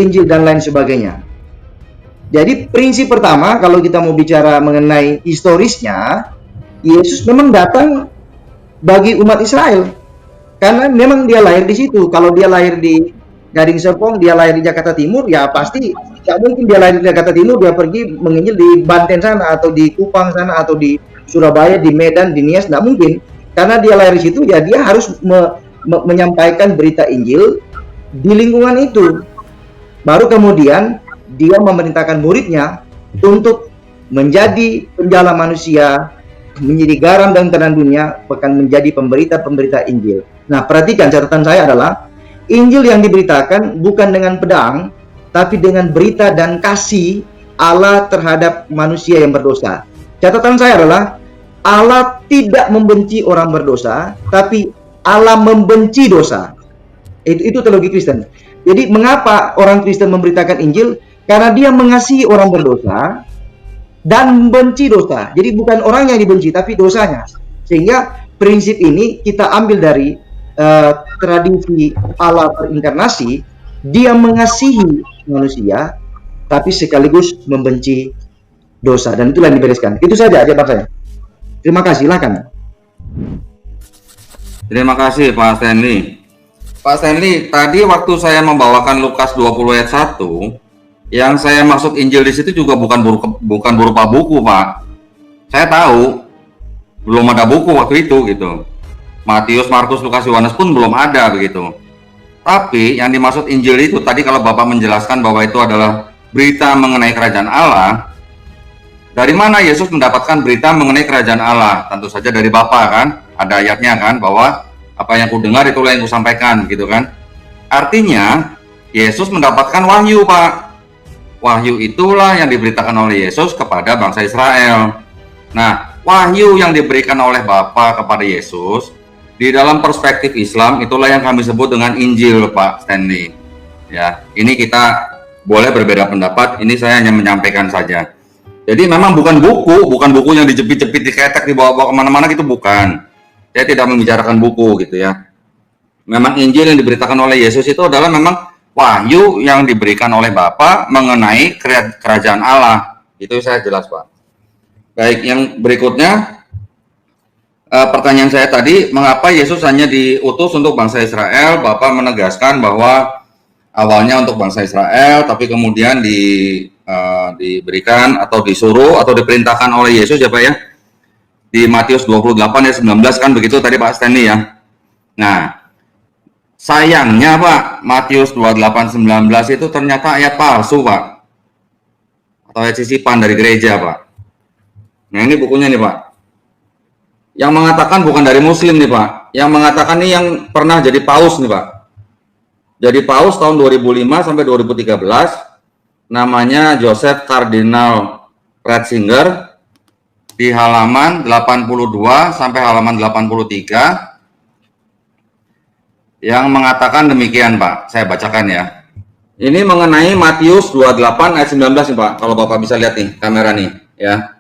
Injil dan lain sebagainya. Jadi prinsip pertama kalau kita mau bicara mengenai historisnya, Yesus memang datang bagi umat Israel karena memang dia lahir di situ. Kalau dia lahir di Gading Serpong, dia lahir di Jakarta Timur, ya pasti tidak mungkin dia lahir di Jakarta Timur dia pergi menginjil di Banten sana atau di Kupang sana atau di Surabaya, di Medan, di Nias, tidak mungkin. Karena dia lahir di situ, ya dia harus menyampaikan berita Injil di lingkungan itu. Baru kemudian dia memerintahkan muridnya untuk menjadi penjala manusia, menjadi garam dan terang dunia, bahkan menjadi pemberita-pemberita Injil. Nah, perhatikan catatan saya adalah Injil yang diberitakan bukan dengan pedang, tapi dengan berita dan kasih Allah terhadap manusia yang berdosa. Catatan saya adalah Allah tidak membenci orang berdosa, tapi Allah membenci dosa. Itu teologi Kristen. Jadi mengapa orang Kristen memberitakan Injil? Karena dia mengasihi orang berdosa dan membenci dosa. Jadi bukan orang yang dibenci, tapi dosanya. Sehingga prinsip ini kita ambil dari tradisi Allah terinkarnasi. Dia mengasihi manusia, tapi sekaligus membenci dosa. Dan itulah yang dibereskan. Itu saja jawaban saya. Terima kasih, silakan. Terima kasih Pak Stanley. Pak Stanley, tadi waktu saya membawakan Lukas 20 ayat 1, yang saya maksud Injil di situ juga bukan berupa buku, Pak. Saya tahu belum ada buku waktu itu gitu. Matius, Markus, Lukas, Yohanes pun belum ada begitu. Tapi yang dimaksud Injil itu tadi kalau Bapak menjelaskan bahwa itu adalah berita mengenai kerajaan Allah. Dari mana Yesus mendapatkan berita mengenai kerajaan Allah? Tentu saja dari Bapa kan? Ada ayatnya kan bahwa apa yang kudengar itulah yang kusampaikan gitu kan. Artinya Yesus mendapatkan wahyu, Pak. Wahyu itulah yang diberitakan oleh Yesus kepada bangsa Israel. Nah, wahyu yang diberikan oleh Bapa kepada Yesus di dalam perspektif Islam itulah yang kami sebut dengan Injil, Pak Stanley. Ya, ini kita boleh berbeda pendapat, ini saya hanya menyampaikan saja. Jadi memang bukan buku yang dijepit-jepit, diketek, dibawa-bawa kemana-mana gitu, bukan. Saya tidak membicarakan buku gitu ya. Memang Injil yang diberitakan oleh Yesus itu adalah memang wahyu yang diberikan oleh Bapa mengenai kerajaan Allah. Itu saya jelas, Pak. Baik, yang berikutnya, pertanyaan saya tadi, mengapa Yesus hanya diutus untuk bangsa Israel? Bapak menegaskan bahwa awalnya untuk bangsa Israel, tapi kemudian diberikan atau disuruh atau diperintahkan oleh Yesus ya Pak ya, di Matius 28 ayat 19 kan begitu tadi Pak Stanley ya. Nah, sayangnya Pak, Matius 28:19 itu ternyata ayat palsu Pak, atau ayat sisipan dari gereja Pak. Nah ini bukunya nih Pak, yang mengatakan bukan dari Muslim nih Pak, yang mengatakan nih yang pernah jadi paus nih Pak. Jadi paus tahun 2005 sampai 2013, namanya Joseph Cardinal Ratzinger, di halaman 82 sampai halaman 83, yang mengatakan demikian Pak, saya bacakan ya. Ini mengenai Matius 28 ayat 19 nih Pak, kalau Bapak bisa lihat nih kamera nih ya.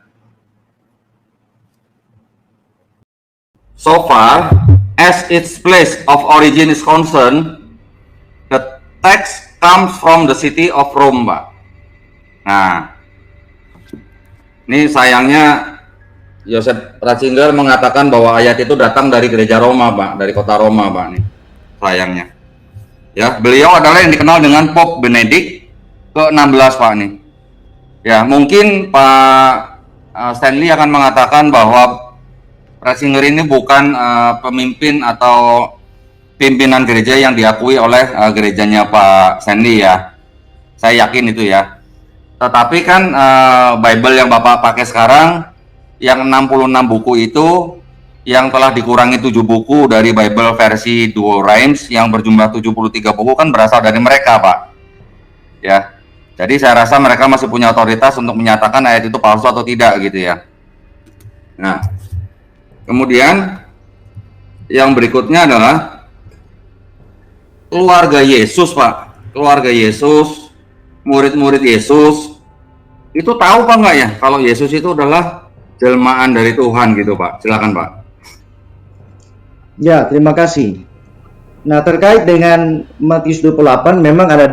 So far as its place of origin is concerned, the text comes from the city of Rome, Pak. Nah, ini sayangnya Joseph Ratzinger mengatakan bahwa ayat itu datang dari gereja Roma, Pak, dari kota Roma, Pak. Nih, sayangnya. Ya, beliau adalah yang dikenal dengan Pope Benedict ke-16 Pak nih. Ya, mungkin Pak Stanley akan mengatakan bahwa Ratzinger ini bukan pemimpin atau pimpinan gereja yang diakui oleh gerejanya Pak Stanley ya. Saya yakin itu ya. Tetapi kan Bible yang Bapak pakai sekarang yang 66 buku itu yang telah dikurangi 7 buku dari Bible versi Duo Rhymes yang berjumlah 73 buku kan berasal dari mereka, Pak. Ya. Jadi saya rasa mereka masih punya otoritas untuk menyatakan ayat itu palsu atau tidak gitu ya. Nah, kemudian yang berikutnya adalah keluarga Yesus, Pak. Keluarga Yesus, murid-murid Yesus, itu tahu Pak nggak ya kalau Yesus itu adalah jelmaan dari Tuhan gitu Pak? Silakan Pak. Ya, terima kasih. Nah, terkait dengan Matius 28 memang ada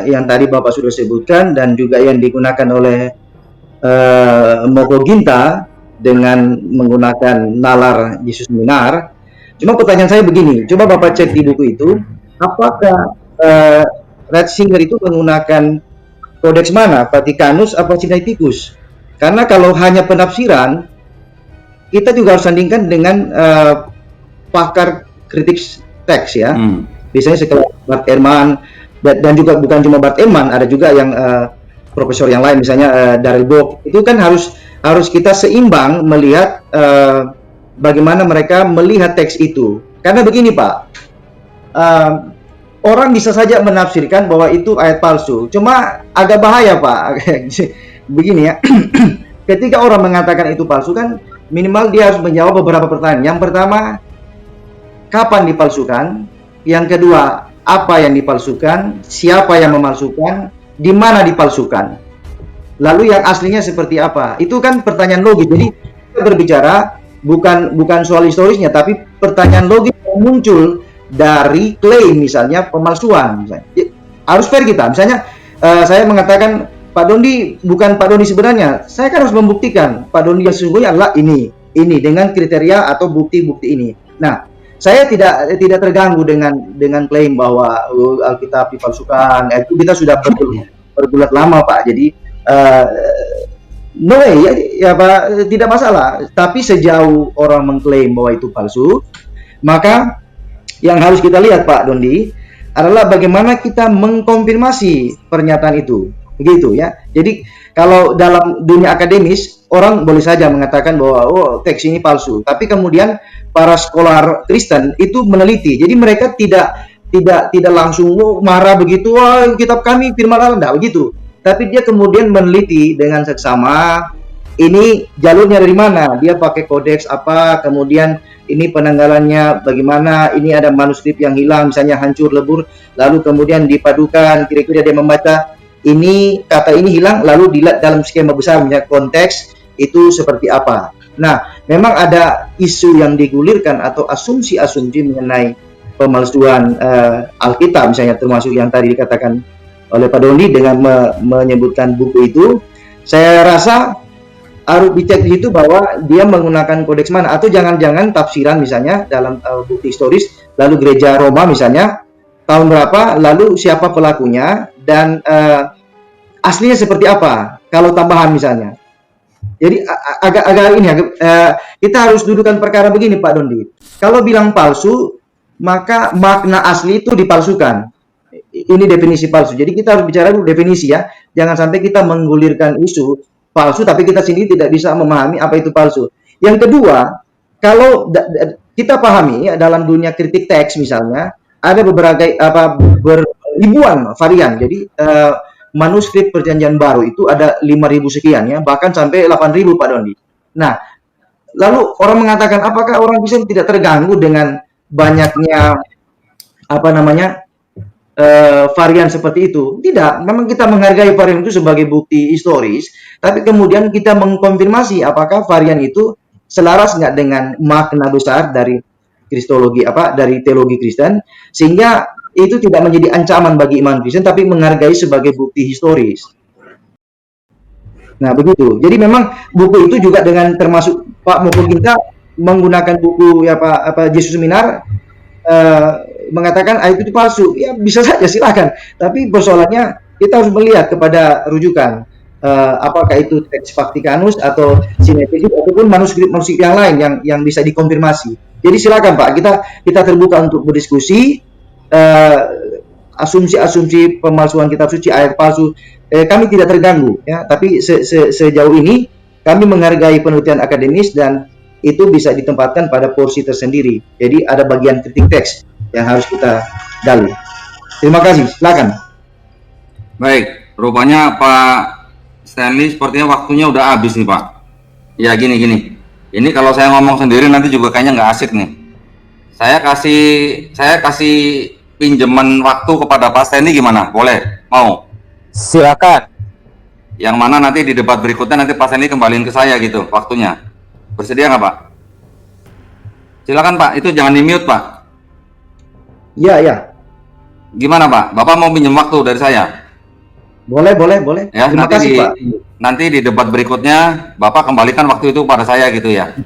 yang tadi Bapak sudah sebutkan dan juga yang digunakan oleh Moko Ginta dengan menggunakan nalar Yesus Minar. Cuma pertanyaan saya begini, coba Bapak cek di buku itu, apakah Ratzinger itu menggunakan kodeks mana, Vatikanus atau Sinaiticus? Karena kalau hanya penafsiran, kita juga harus sandingkan dengan pakar kritik teks ya. Biasanya sekelas Bart Ehrman dan juga bukan cuma Bart Ehrman, ada juga yang profesor yang lain misalnya Darrell Bock. Itu kan harus kita seimbang melihat bagaimana mereka melihat teks itu. Karena begini Pak, orang bisa saja menafsirkan bahwa itu ayat palsu. Cuma agak bahaya Pak. Begini ya, ketika orang mengatakan itu palsu kan minimal dia harus menjawab beberapa pertanyaan. Yang pertama, kapan dipalsukan? Yang kedua, apa yang dipalsukan? Siapa yang memalsukan? Di mana dipalsukan? Lalu yang aslinya seperti apa? Itu kan pertanyaan logis. Jadi kita berbicara bukan soal historisnya, tapi pertanyaan logis yang muncul dari klaim misalnya pemalsuan. Misalnya. Harus fair kita. Misalnya saya mengatakan Pak Dondi bukan Pak Dondi sebenarnya. Saya kan harus membuktikan Pak Dondi yang sesungguhnya adalah ini dengan kriteria atau bukti-bukti ini. Nah, saya tidak terganggu dengan klaim bahwa Alkitab dipalsukan. Itu kita sudah berbulat lama Pak. Jadi no way ya Pak, tidak masalah. Tapi sejauh orang mengklaim bahwa itu palsu, maka yang harus kita lihat Pak Dondi adalah bagaimana kita mengkonfirmasi pernyataan itu. Begitu ya. Jadi kalau dalam dunia akademis orang boleh saja mengatakan bahwa teks ini palsu, tapi kemudian para scholar Kristen itu meneliti. Jadi mereka tidak langsung marah begitu, kitab kami firman Allah, enggak begitu. Tapi dia kemudian meneliti dengan seksama, ini jalurnya dari mana, dia pakai kodeks apa, kemudian ini penanggalannya bagaimana, ini ada manuskrip yang hilang misalnya hancur lebur, lalu kemudian dipadukan, kira-kira dia membaca ini kata ini hilang, lalu dilihat dalam skema besar misalnya konteks itu seperti apa. Nah, memang ada isu yang digulirkan atau asumsi-asumsi mengenai pemalsuan Alkitab misalnya, termasuk yang tadi dikatakan oleh Pak Dondi dengan menyebutkan buku itu. Saya rasa harus dicek di situ bahwa dia menggunakan kodeks mana, atau jangan-jangan tafsiran misalnya dalam bukti historis, lalu gereja Roma misalnya tahun berapa, lalu siapa pelakunya, dan aslinya seperti apa kalau tambahan misalnya. Jadi agak ini kita harus dudukan perkara begini Pak Dondi. Kalau bilang palsu, maka makna asli itu dipalsukan. Ini definisi palsu. Jadi kita harus bicara dulu definisi ya. Jangan sampai kita menggulirkan isu palsu tapi kita sendiri tidak bisa memahami apa itu palsu. Yang kedua, kalau kita pahami ya, dalam dunia kritik teks misalnya ada ribuan varian. Jadi manuskrip Perjanjian Baru itu ada 5.000 sekian ya, bahkan sampai 8.000 Pak Dondi. Nah, lalu orang mengatakan apakah orang Kristen tidak terganggu dengan banyaknya varian seperti itu? Tidak, memang kita menghargai varian itu sebagai bukti historis, tapi kemudian kita mengkonfirmasi apakah varian itu selaras nggak dengan makna besar dari kristologi dari teologi Kristen, sehingga itu tidak menjadi ancaman bagi iman Kristen, tapi menghargai sebagai bukti historis. Nah, begitu. Jadi memang buku itu juga dengan termasuk Pak Moko Ginta menggunakan buku Yesus Seminar mengatakan ayat itu palsu, ya bisa saja silakan. Tapi persoalannya kita harus melihat kepada rujukan, apakah itu teks Vatikanus atau Sinaiticus ataupun manuskrip yang lain yang bisa dikonfirmasi. Jadi silakan Pak, kita terbuka untuk berdiskusi. Asumsi-asumsi pemalsuan kitab suci, ayat palsu, kami tidak terganggu, ya. Tapi sejauh ini kami menghargai penelitian akademis dan itu bisa ditempatkan pada porsi tersendiri. Jadi ada bagian kritik teks yang harus kita gali. Terima kasih, silakan. Baik, rupanya Pak Stanley sepertinya waktunya udah habis nih Pak. Ya gini. Ini kalau saya ngomong sendiri nanti juga kayaknya nggak asik nih. Saya kasih pinjaman waktu kepada Pak Stanley gimana? Boleh? Mau? Silakan. Yang mana nanti di debat berikutnya nanti Pak Stanley kembaliin ke saya gitu waktunya. Bersedia nggak Pak? Silakan Pak, itu jangan di-mute Pak. Ya. Gimana Pak? Bapak mau pinjam waktu dari saya? Boleh. Ya, Terima kasih Pak. Nanti di debat berikutnya Bapak kembalikan waktu itu pada saya gitu ya.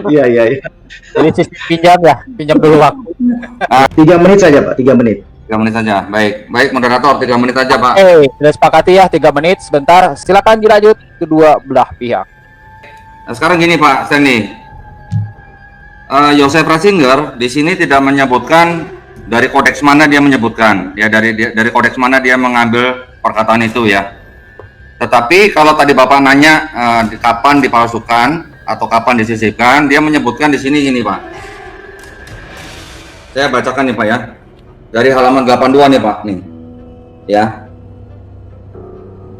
Iya. Jadi sistem pinjam dulu waktu. 3 menit saja Pak, 3 menit. 3 menit saja. Baik moderator, 3 menit saja Pak. Sudah sepakati ya 3 menit. Sebentar, silakan dilanjut kedua belah pihak. Nah, sekarang gini Pak Stanley, Joseph Ratzinger di sini tidak menyebutkan dari kodeks mana dia menyebutkan, ya dari kodeks mana dia mengambil perkataan itu ya. Tetapi kalau tadi Bapak nanya kapan dipalsukan atau kapan disisipkan, dia menyebutkan di sini gini Pak. Saya bacakan nih Pak ya, dari halaman 82 nih Pak nih, ya.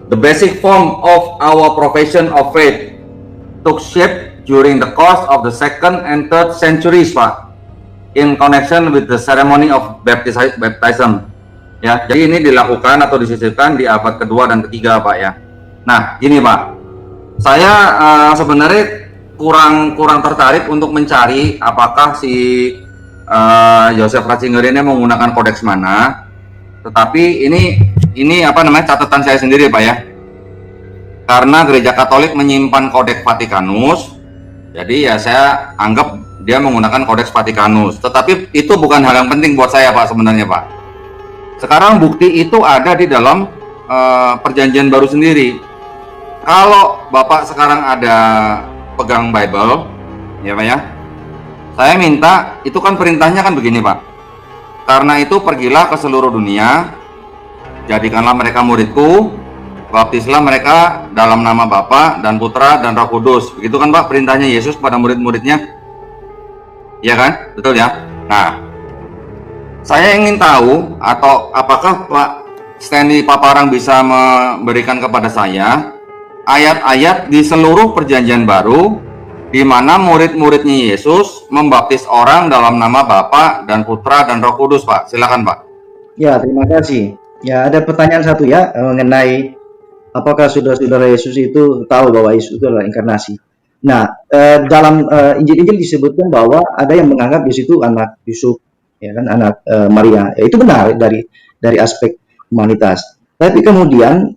The basic form of our profession of faith took shape during the course of the 2nd and 3rd centuries Pak, in connection with the ceremony of baptism. Ya, jadi ini dilakukan atau disisipkan di abad kedua dan ketiga Pak ya. Nah, gini Pak, saya sebenarnya kurang tertarik untuk mencari apakah si Joseph Ratzinger ini menggunakan kodeks mana. Tetapi ini apa namanya catatan saya sendiri Pak ya. Karena Gereja Katolik menyimpan kodeks Vatikanus, jadi ya saya anggap dia menggunakan kodeks Vatikanus. Tetapi itu bukan hal yang penting buat saya Pak sebenarnya Pak. Sekarang bukti itu ada di dalam perjanjian baru sendiri. Kalau Bapak sekarang ada pegang Bible, ya Pak ya, saya minta, itu kan perintahnya kan begini Pak. Karena itu pergilah ke seluruh dunia, jadikanlah mereka muridku, baptislah mereka dalam nama Bapa dan Putra dan Roh Kudus. Begitu kan Pak perintahnya Yesus pada murid-muridnya? Iya kan? Betul ya? Nah, saya ingin tahu atau apakah Pak Stanley Paparang bisa memberikan kepada saya ayat-ayat di seluruh perjanjian baru di mana murid-muridnya Yesus membaptis orang dalam nama Bapa dan Putra dan Roh Kudus Pak. Silakan Pak. Ya, terima kasih. Ya, ada pertanyaan satu ya mengenai apakah saudara-saudara Yesus itu tahu bahwa Yesus itu adalah inkarnasi. Nah, dalam Injil-Injil disebutkan bahwa ada yang menganggap Yesus itu anak Yusuf, ya kan, anak Maria. Ya, itu benar dari aspek humanitas. Tapi kemudian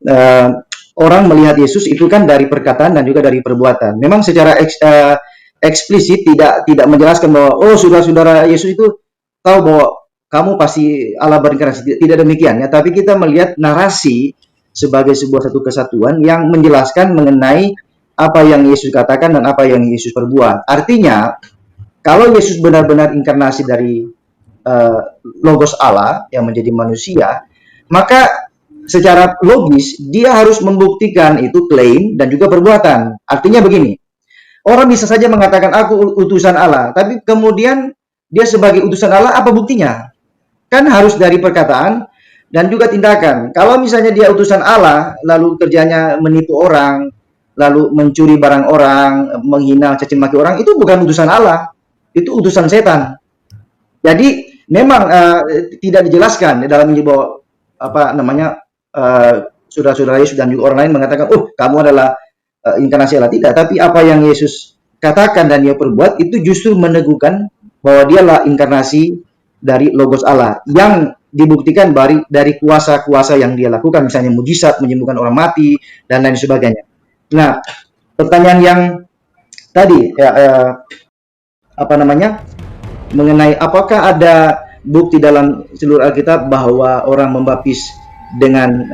orang melihat Yesus itu kan dari perkataan dan juga dari perbuatan. Memang secara eksplisit tidak menjelaskan bahwa saudara-saudara Yesus itu tahu bahwa kamu pasti Allah berinkarnasi. Tidak demikian ya. Tapi kita melihat narasi sebagai sebuah satu kesatuan yang menjelaskan mengenai apa yang Yesus katakan dan apa yang Yesus perbuat. Artinya, kalau Yesus benar-benar inkarnasi dari Logos Allah yang menjadi manusia, maka secara logis dia harus membuktikan itu klaim dan juga perbuatan. Artinya begini, orang bisa saja mengatakan aku utusan Allah, tapi kemudian dia sebagai utusan Allah apa buktinya? Kan harus dari perkataan dan juga tindakan. Kalau misalnya dia utusan Allah, lalu kerjanya menipu orang, lalu mencuri barang orang, menghina, caci maki orang, itu bukan utusan Allah, itu utusan setan. Jadi memang tidak dijelaskan dalam Injil bahwa saudara-saudara Yesus dan juga orang lain mengatakan, kamu adalah inkarnasi Allah. Tidak, tapi apa yang Yesus katakan dan dia perbuat itu justru meneguhkan bahwa dialah inkarnasi dari Logos Allah yang dibuktikan dari kuasa-kuasa yang dia lakukan, misalnya mujizat, menyembuhkan orang mati dan lain sebagainya. Nah, pertanyaan yang tadi mengenai apakah ada bukti dalam seluruh Alkitab bahwa orang membaptis dengan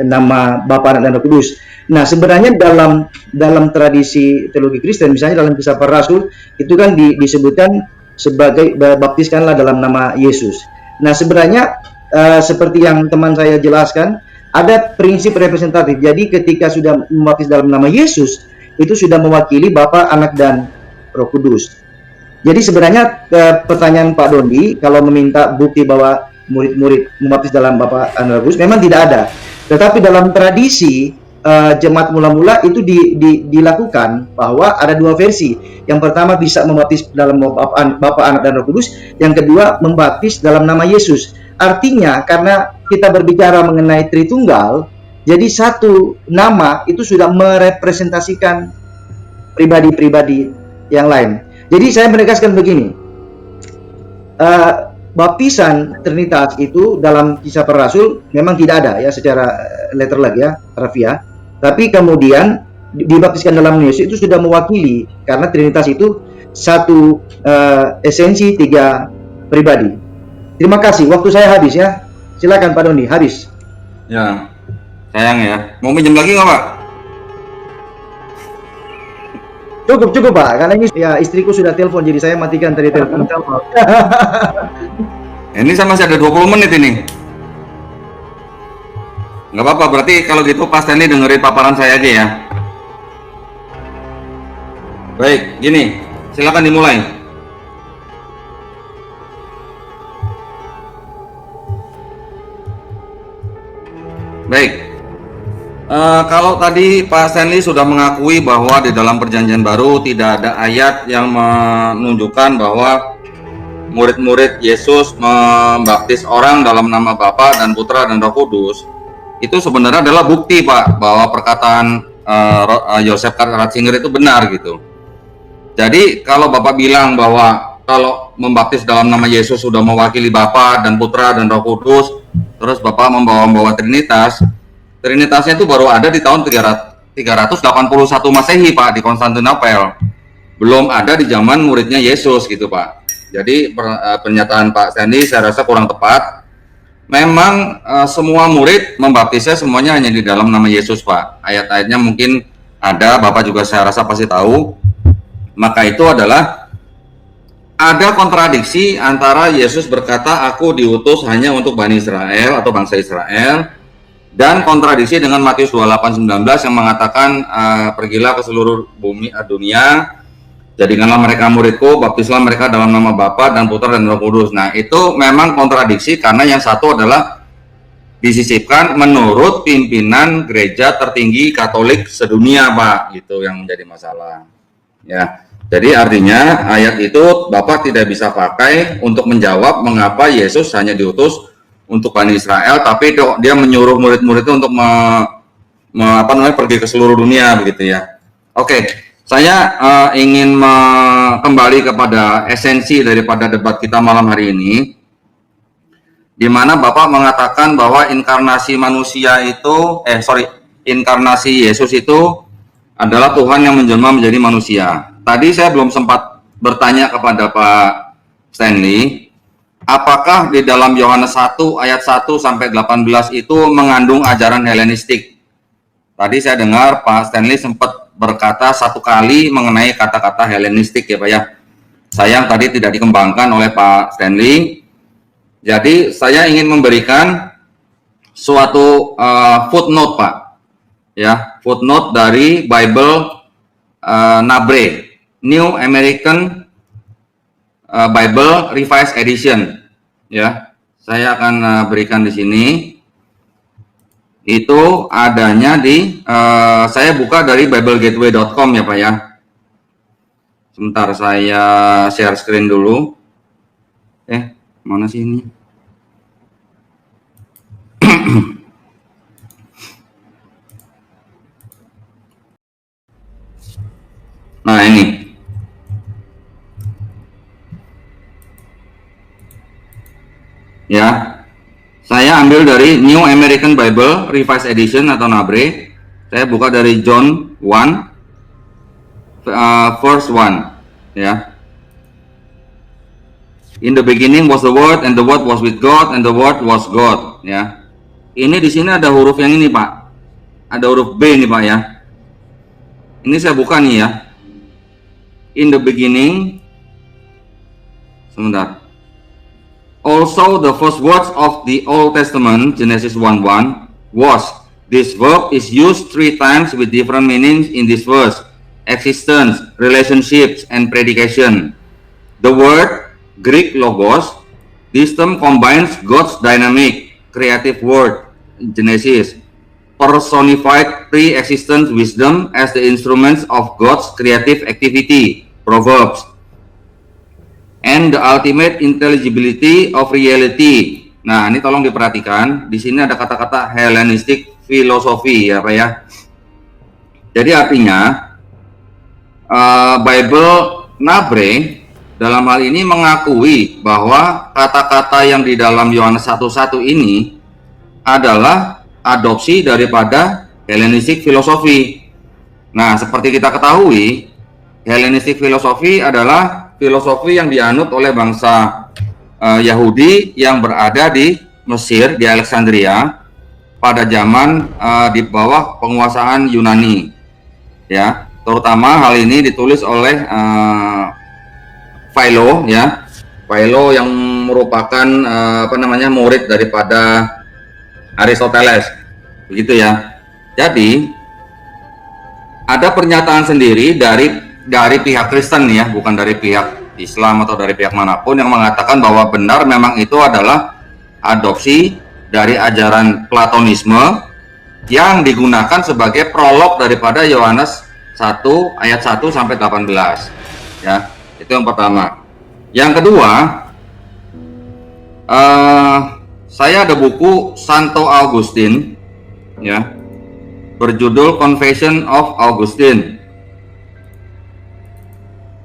nama Bapa, Anak, dan Roh Kudus. Nah, sebenarnya dalam tradisi teologi Kristen, misalnya dalam Kisah Para Rasul, itu kan disebutkan sebagai baptiskanlah dalam nama Yesus. Nah, sebenarnya seperti yang teman saya jelaskan, ada prinsip representatif. Jadi ketika sudah membaptis dalam nama Yesus, itu sudah mewakili Bapa, Anak, dan Roh Kudus. Jadi sebenarnya pertanyaan Pak Dondi, kalau meminta bukti bahwa murid-murid membaptis dalam Bapa, Anak, dan Roh Kudus, memang tidak ada. Tetapi dalam tradisi jemaat mula-mula itu dilakukan bahwa ada dua versi. Yang pertama bisa membaptis dalam Bapa, Anak, dan Roh Kudus. Yang kedua membaptis dalam nama Yesus. Artinya karena kita berbicara mengenai Tritunggal, jadi satu nama itu sudah merepresentasikan pribadi-pribadi yang lain. Jadi saya menegaskan begini, baptisan Trinitas itu dalam Kisah Para Rasul memang tidak ada ya secara letterlek ya, harfiah. Tapi kemudian dibaptiskan dalam Yesus itu sudah mewakili karena Trinitas itu satu esensi tiga pribadi. Terima kasih, waktu saya habis ya. Silakan Pak Doni, habis. Ya, sayang ya. Mau minjem lagi nggak Pak? Cukup Pak, karena ini ya istriku sudah telepon, jadi saya matikan tadi telepon. Ini saya masih ada 20 menit ini. Nggak apa-apa, berarti kalau gitu Pak Stanley dengerin paparan saya aja ya. Baik, gini, silakan dimulai. Baik, kalau tadi Pak Stanley sudah mengakui bahwa di dalam Perjanjian Baru tidak ada ayat yang menunjukkan bahwa murid-murid Yesus membaptis orang dalam nama Bapa dan Putra dan Roh Kudus, itu sebenarnya adalah bukti Pak bahwa perkataan Joseph Ratzinger itu benar gitu. Jadi kalau Bapak bilang bahwa kalau membaptis dalam nama Yesus sudah mewakili Bapa dan Putra dan Roh Kudus, terus Bapak membawa Trinitasnya itu baru ada di tahun 381 Masehi Pak di Konstantinopel. Belum ada di zaman muridnya Yesus gitu Pak. Jadi pernyataan Pak Stanley saya rasa kurang tepat. Memang semua murid membaptisnya semuanya hanya di dalam nama Yesus Pak. Ayat-ayatnya mungkin ada, Bapak juga saya rasa pasti tahu. Maka itu adalah ada kontradiksi antara Yesus berkata aku diutus hanya untuk Bani Israel atau bangsa Israel, dan kontradiksi dengan Matius 28:19 yang mengatakan pergilah ke seluruh dunia, jadikanlah mereka muridku, baptislah mereka dalam nama Bapa dan Putra dan Roh Kudus. Nah itu memang kontradiksi karena yang satu adalah disisipkan menurut pimpinan gereja tertinggi Katolik sedunia Pak, itu yang menjadi masalah ya. Jadi artinya ayat itu Bapak tidak bisa pakai untuk menjawab mengapa Yesus hanya diutus untuk Bani Israel, tapi dia menyuruh murid-murid itu untuk pergi ke seluruh dunia begitu ya. Oke, saya ingin kembali kepada esensi daripada debat kita malam hari ini, di mana Bapak mengatakan bahwa inkarnasi manusia itu, inkarnasi Yesus itu adalah Tuhan yang menjelma menjadi manusia. Tadi saya belum sempat bertanya kepada Pak Stanley, apakah di dalam Yohanes 1 ayat 1 sampai 18 itu mengandung ajaran Helenistik? Tadi saya dengar Pak Stanley sempat berkata satu kali mengenai kata-kata Helenistik ya Pak ya. Sayang tadi tidak dikembangkan oleh Pak Stanley. Jadi saya ingin memberikan suatu footnote Pak. Ya, footnote dari Bible Nabre, New American Bible Revised Edition. Ya, saya akan berikan di sini. Itu adanya di saya buka dari biblegateway.com ya Pak ya. Sebentar saya share screen dulu. Mana sih ini? Nah ini. Ya. Saya ambil dari New American Bible Revised Edition atau NABRE. Saya buka dari John 1 verse 1 ya. In the beginning was the Word, and the Word was with God, and the Word was God. Ya, ini di sini ada huruf yang ini Pak, ada huruf B nih Pak ya. Ini saya buka nih ya. In the beginning, sebentar. Also the first words of the Old Testament, Genesis 1:1, was. This verb is used 3 times with different meanings in this verse: existence, relationships, and predication. The word Greek logos, this term combines God's dynamic, creative word, Genesis, personified pre-existent wisdom as the instruments of God's creative activity, Proverbs, and the ultimate intelligibility of reality. Nah, ini tolong diperhatikan. Di sini ada kata-kata Hellenistic philosophy ya Pak ya. Jadi artinya Bible Nabre dalam hal ini mengakui bahwa kata-kata yang di dalam Yohanes 1:1 ini adalah adopsi daripada Hellenistic philosophy. Nah, seperti kita ketahui, Hellenistic philosophy adalah filosofi yang dianut oleh bangsa Yahudi yang berada di Mesir, di Alexandria pada zaman di bawah penguasaan Yunani. Ya, terutama hal ini ditulis oleh Philo ya. Philo yang merupakan murid daripada Aristoteles. Begitu ya. Jadi ada pernyataan sendiri dari pihak Kristen ya, bukan dari pihak Islam atau dari pihak manapun, yang mengatakan bahwa benar memang itu adalah adopsi dari ajaran Platonisme yang digunakan sebagai prolog daripada Yohanes 1 ayat 1 sampai 18 ya. Itu yang pertama. Yang kedua, saya ada buku Santo Augustine ya, berjudul Confession of Augustine.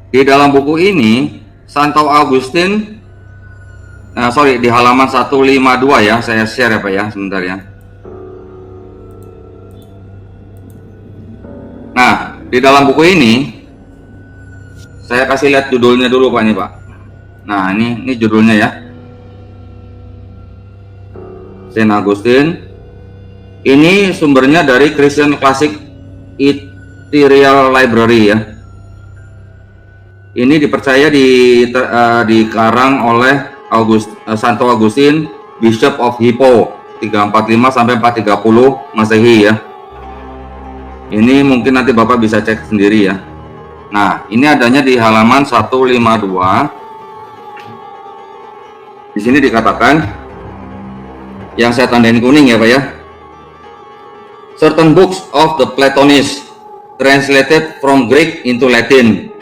Di dalam buku ini Santo Augustine di halaman 152 ya, saya share ya Pak ya, sebentar ya. Nah, di dalam buku ini saya kasih lihat judulnya dulu Pak, ini Pak. Nah, ini judulnya ya. Saint Augustine. Ini sumbernya dari Christian Classic Ethereal Library ya. Ini dipercaya dikarang oleh Santo Augustine, Bishop of Hippo, 345 sampai 430 Masehi ya. Ini mungkin nanti Bapak bisa cek sendiri ya. Nah, ini adanya di halaman 152. Di sini dikatakan, yang saya tandain kuning ya Pak ya. Certain books of the Platonists translated from Greek into Latin.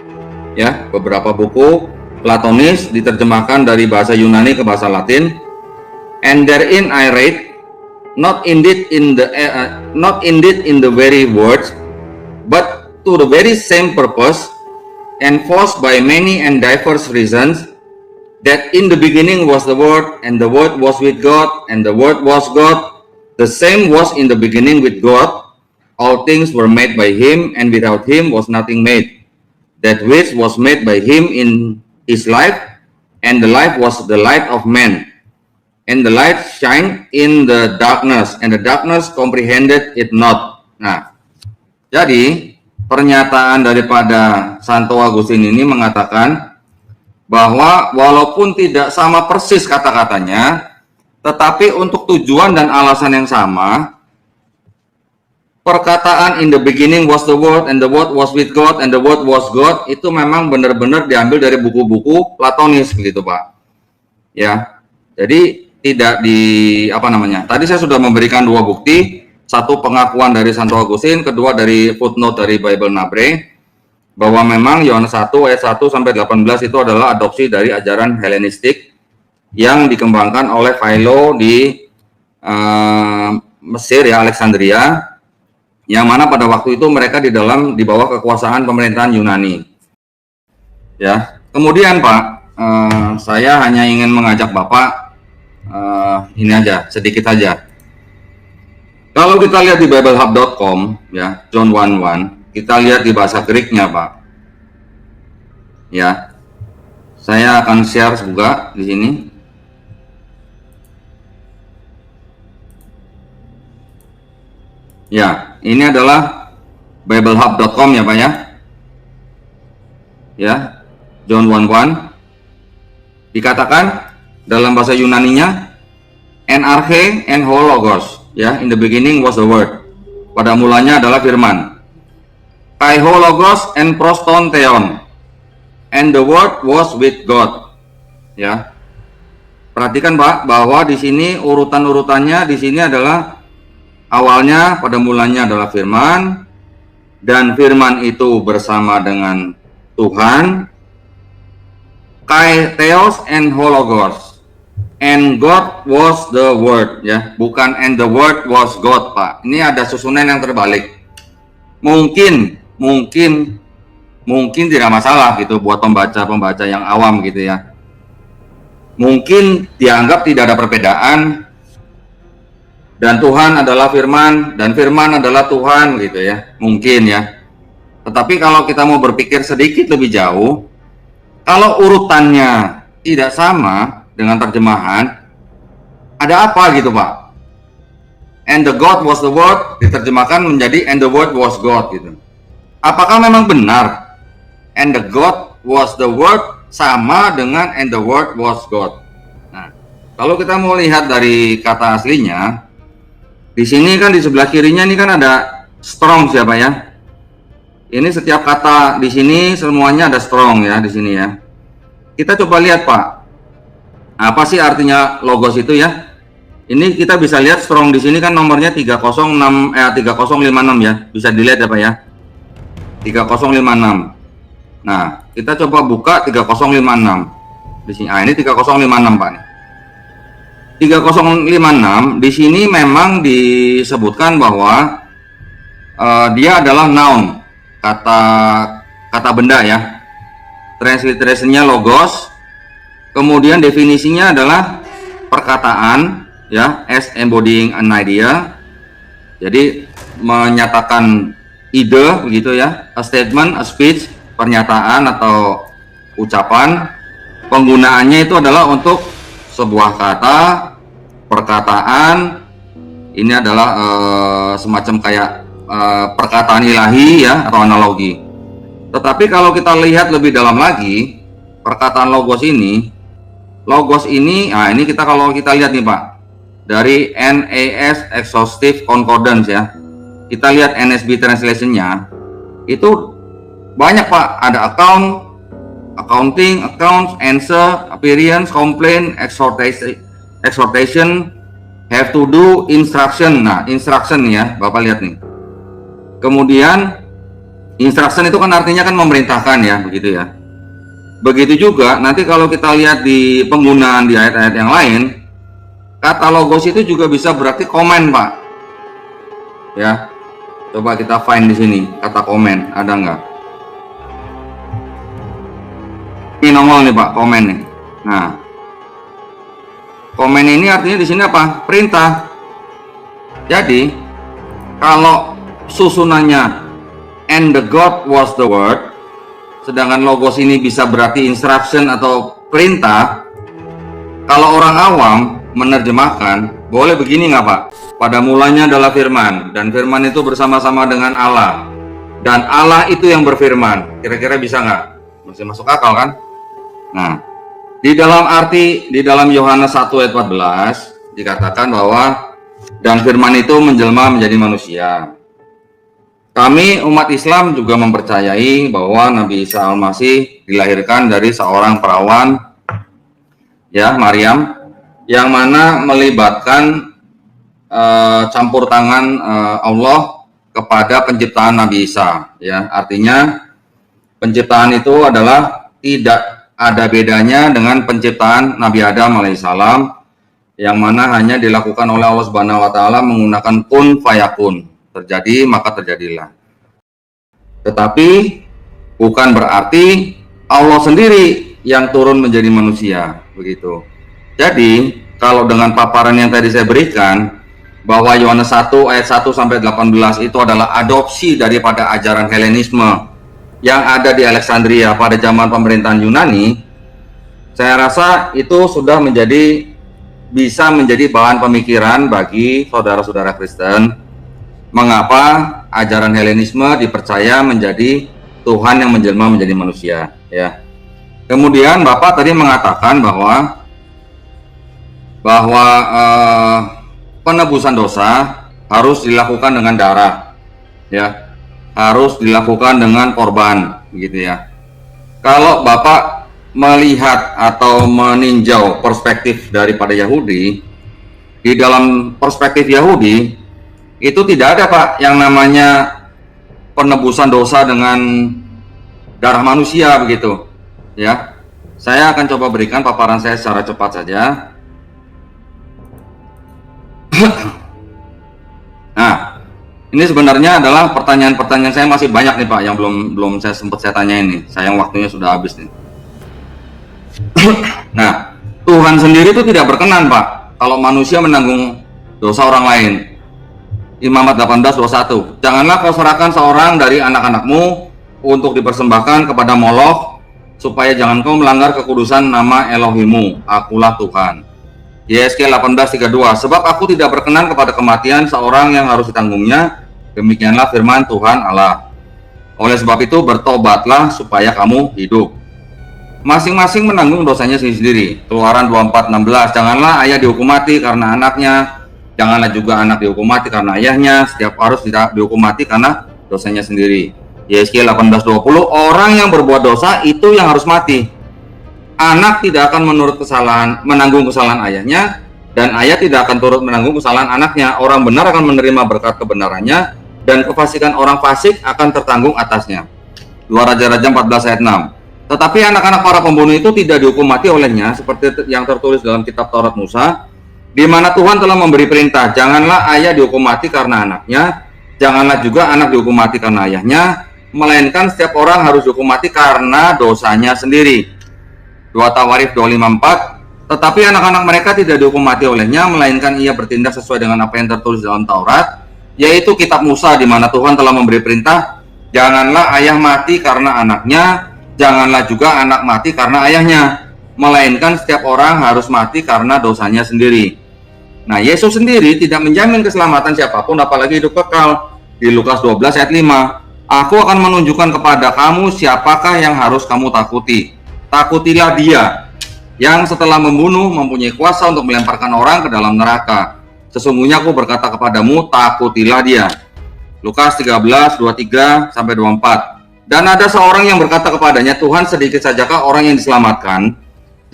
Ya, beberapa buku Platonis diterjemahkan dari bahasa Yunani ke bahasa Latin. And therein I read, not indeed in the very words, but to the very same purpose, enforced by many and diverse reasons, that in the beginning was the Word, and the Word was with God, and the Word was God. The same was in the beginning with God. All things were made by Him, and without Him was nothing made. That which was made by Him in His life, and the life was the light of man. And the light shined in the darkness, and the darkness comprehended it not. Nah, jadi pernyataan daripada Santo Agustin ini mengatakan bahwa walaupun tidak sama persis kata-katanya, tetapi untuk tujuan dan alasan yang sama, perkataan in the beginning was the Word, and the Word was with God, and the Word was God, itu memang benar-benar diambil dari buku-buku Platonis begitu Pak. Ya, jadi tidak tadi saya sudah memberikan 2 bukti, satu pengakuan dari Santo Agustin, kedua dari footnote dari Bible Nabre, bahwa memang Yohanes 1 ayat 1 sampai 18 itu adalah adopsi dari ajaran Helenistik yang dikembangkan oleh Philo di Mesir ya, Alexandria, yang mana pada waktu itu mereka di bawah kekuasaan pemerintahan Yunani. Ya, kemudian Pak, saya hanya ingin mengajak Bapak ini aja, sedikit aja. Kalau kita lihat di biblehub.com ya, John 1:1, kita lihat di bahasa Greeknya Pak. Ya, Saya akan share juga di sini. Ya, ini adalah biblehub.com ya Pak ya. Ya, John 1:1. Dikatakan dalam bahasa Yunaninya NRK and hologos, ya, in the beginning was the word. Pada mulanya adalah firman. Kai hologos and proston theon, and the word was with God. Ya. Perhatikan Pak bahwa di sini urutan-urutannya di sini adalah awalnya pada mulanya adalah firman, dan firman itu bersama dengan Tuhan. Kai theos and hologos, and God was the word, ya, bukan and the word was God Pak. Ini ada susunan yang terbalik. Mungkin tidak masalah gitu buat pembaca yang awam gitu ya. Mungkin dianggap tidak ada perbedaan, dan Tuhan adalah firman dan firman adalah Tuhan gitu ya. Mungkin ya. Tetapi kalau kita mau berpikir sedikit lebih jauh, kalau urutannya tidak sama dengan terjemahan, ada apa gitu Pak? And the God was the word diterjemahkan menjadi and the word was God gitu. Apakah memang benar and the God was the word sama dengan and the word was God? Nah, kalau kita mau lihat dari kata aslinya, di sini kan di sebelah kirinya ini kan ada strong siapa ya? Ini setiap kata di sini semuanya ada strong ya di sini ya. Kita coba lihat Pak, apa sih artinya logos itu ya? Ini kita bisa lihat strong di sini kan nomornya 3056 ya, bisa dilihat ya Pak ya. 3056. Nah, kita coba buka 3056 di sini. Ah, ini 3056 Pak nih. 3056 di sini memang disebutkan bahwa dia adalah noun, kata benda ya. Transliteration-nya logos. Kemudian definisinya adalah perkataan ya, as embodying an idea. Jadi menyatakan ide begitu ya, a statement, a speech, pernyataan atau ucapan. Penggunaannya itu adalah untuk sebuah kata, perkataan. Ini adalah semacam kayak perkataan ilahi ya, atau analogi. Tetapi kalau kita lihat lebih dalam lagi, perkataan logos ini, nah ini kalau kita lihat nih Pak, dari NAS Exhaustive Concordance ya, kita lihat NSB translation-nya, itu banyak Pak, ada account, accounting, accounts, answer, appearance, complaint, exhortation, have to do, instruction. Nah, instruction ya, Bapak lihat nih. Kemudian instruction itu kan artinya kan memerintahkan ya, begitu ya. Begitu juga nanti kalau kita lihat di penggunaan di ayat-ayat yang lain, kata logos itu juga bisa berarti komen Pak. Ya, coba kita find di sini kata komen, ada nggak? Ini nongol nih Pak, komen nih. Nah, komen ini artinya di sini apa? Perintah. Jadi kalau susunannya and the God was the word, sedangkan logos ini bisa berarti instruction atau perintah. Kalau orang awam menerjemahkan, boleh begini nggak Pak? Pada mulanya adalah firman, dan firman itu bersama-sama dengan Allah, dan Allah itu yang berfirman. Kira-kira bisa nggak? Masih masuk akal kan? Nah, di dalam Yohanes 1 ayat 14 dikatakan bahwa dan firman itu menjelma menjadi manusia. Kami umat Islam juga mempercayai bahwa Nabi Isa Al-Masih dilahirkan dari seorang perawan ya, Maryam, yang mana melibatkan campur tangan Allah kepada penciptaan Nabi Isa ya. Artinya penciptaan itu adalah tidak ada bedanya dengan penciptaan Nabi Adam alaihissalam, yang mana hanya dilakukan oleh Allah Subhanahu wa taala menggunakan kun fayakun. Terjadi maka terjadilah. Tetapi bukan berarti Allah sendiri yang turun menjadi manusia, begitu. Jadi kalau dengan paparan yang tadi saya berikan bahwa Yohanes 1 ayat 1 sampai 18 itu adalah adopsi daripada ajaran Helenisme yang ada di Alexandria pada zaman pemerintahan Yunani, Saya rasa itu sudah bisa menjadi bahan pemikiran bagi saudara-saudara Kristen. Mengapa ajaran Helenisme dipercaya menjadi Tuhan yang menjelma menjadi manusia, ya. Kemudian Bapak tadi mengatakan bahwa penebusan dosa harus dilakukan dengan darah, ya, harus dilakukan dengan korban, gitu ya. Kalau Bapak melihat atau meninjau perspektif daripada Yahudi, di dalam perspektif Yahudi itu tidak ada, Pak, yang namanya penebusan dosa dengan darah manusia, begitu, ya. Saya akan coba berikan paparan saya secara cepat saja. Nah, ini sebenarnya adalah pertanyaan-pertanyaan saya masih banyak nih, Pak, yang belum saya tanya ini. Sayang waktunya sudah habis nih. Nah, Tuhan sendiri itu tidak berkenan, Pak, kalau manusia menanggung dosa orang lain. Imamat 18:21. Janganlah kau serahkan seorang dari anak-anakmu untuk dipersembahkan kepada Molokh, supaya jangan kau melanggar kekudusan nama Elohimu. Akulah Tuhan. Yeskel 18:32. Sebab aku tidak berkenan kepada kematian seorang yang harus ditanggungnya. Demikianlah firman Tuhan Allah. Oleh sebab itu bertobatlah supaya kamu hidup. Masing-masing menanggung dosanya sendiri. Keluaran 24:16. Janganlah ayah dihukum mati karena anaknya, janganlah juga anak dihukum mati karena ayahnya. Setiap harus tidak dihukum mati karena dosanya sendiri. Yeskel 18:20. Orang yang berbuat dosa itu yang harus mati. Anak tidak akan menanggung kesalahan ayahnya, dan ayah tidak akan turut menanggung kesalahan anaknya. Orang benar akan menerima berkat kebenarannya, dan kefasikan orang fasik akan tertanggung atasnya. 2 Raja-Raja 14 ayat 6. Tetapi anak-anak para pembunuh itu tidak dihukum mati olehnya, seperti yang tertulis dalam kitab Taurat Musa, di mana Tuhan telah memberi perintah, janganlah ayah dihukum mati karena anaknya, janganlah juga anak dihukum mati karena ayahnya, melainkan setiap orang harus dihukum mati karena dosanya sendiri. 2 Tawarikh 2:5-4. Tetapi anak-anak mereka tidak dihukum mati olehnya, melainkan ia bertindak sesuai dengan apa yang tertulis dalam Taurat, yaitu kitab Musa, di mana Tuhan telah memberi perintah, janganlah ayah mati karena anaknya, janganlah juga anak mati karena ayahnya, melainkan setiap orang harus mati karena dosanya sendiri. Nah, Yesus sendiri tidak menjamin keselamatan siapapun, apalagi hidup kekal. Di Lukas 12 ayat 5, aku akan menunjukkan kepada kamu siapakah yang harus kamu takuti. Takutilah Dia yang setelah membunuh mempunyai kuasa untuk melemparkan orang ke dalam neraka. Sesungguhnya aku berkata kepadamu, takutilah Dia. Lukas 13:23-24. Dan ada seorang yang berkata kepadanya, Tuhan, sedikit sajakah orang yang diselamatkan?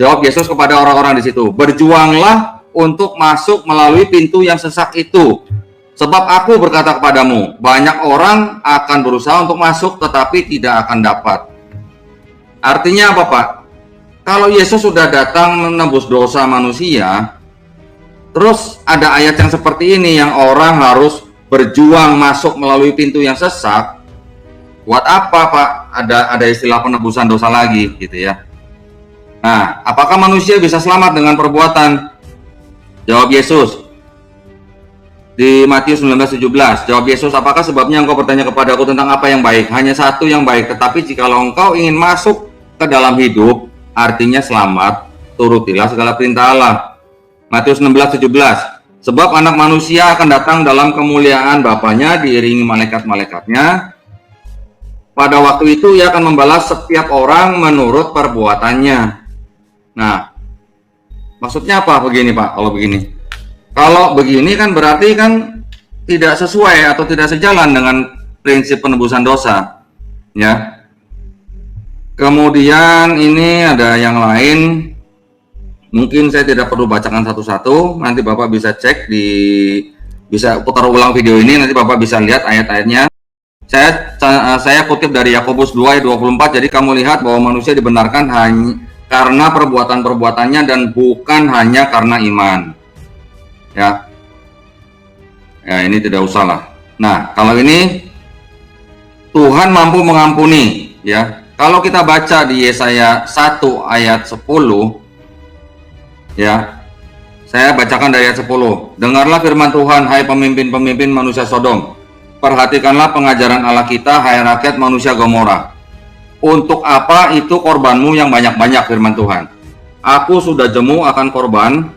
Jawab Yesus kepada orang-orang di situ, berjuanglah untuk masuk melalui pintu yang sesak itu. Sebab aku berkata kepadamu, banyak orang akan berusaha untuk masuk tetapi tidak akan dapat. Artinya apa, Pak? Kalau Yesus sudah datang menebus dosa manusia, terus ada ayat yang seperti ini yang orang harus berjuang masuk melalui pintu yang sesak, buat apa, Pak? Ada istilah penebusan dosa lagi, gitu ya. Nah, apakah manusia bisa selamat dengan perbuatan? Jawab Yesus di Matius 19:17. Jawab Yesus, apakah sebabnya engkau bertanya kepadaku tentang apa yang baik? Hanya satu yang baik, tetapi jikalau engkau ingin masuk ke dalam hidup, artinya selamat, turutilah segala perintah Allah. Matius 16:17. Sebab anak manusia akan datang dalam kemuliaan Bapanya diiringi malaikat-malaikatnya. Pada waktu itu ia akan membalas setiap orang menurut perbuatannya. Nah, maksudnya apa begini, Pak? Kalau begini kan berarti kan tidak sesuai atau tidak sejalan dengan prinsip penebusan dosa, ya. Kemudian ini ada yang lain, mungkin saya tidak perlu bacakan satu-satu, nanti Bapak bisa cek bisa putar ulang video ini, nanti Bapak bisa lihat ayat-ayatnya. Saya kutip dari Yakobus 2 ayat 24, jadi kamu lihat bahwa manusia dibenarkan hanya karena perbuatan-perbuatannya dan bukan hanya karena iman. Ya, ini tidak usah lah. Nah, kalau ini Tuhan mampu mengampuni, ya. Kalau kita baca di Yesaya 1 ayat 10, ya, saya bacakan dari ayat 10. Dengarlah firman Tuhan, hai pemimpin-pemimpin manusia Sodom. Perhatikanlah pengajaran Allah kita, hai rakyat manusia Gomora. Untuk apa itu korbanmu yang banyak-banyak, firman Tuhan? Aku sudah jemu akan korban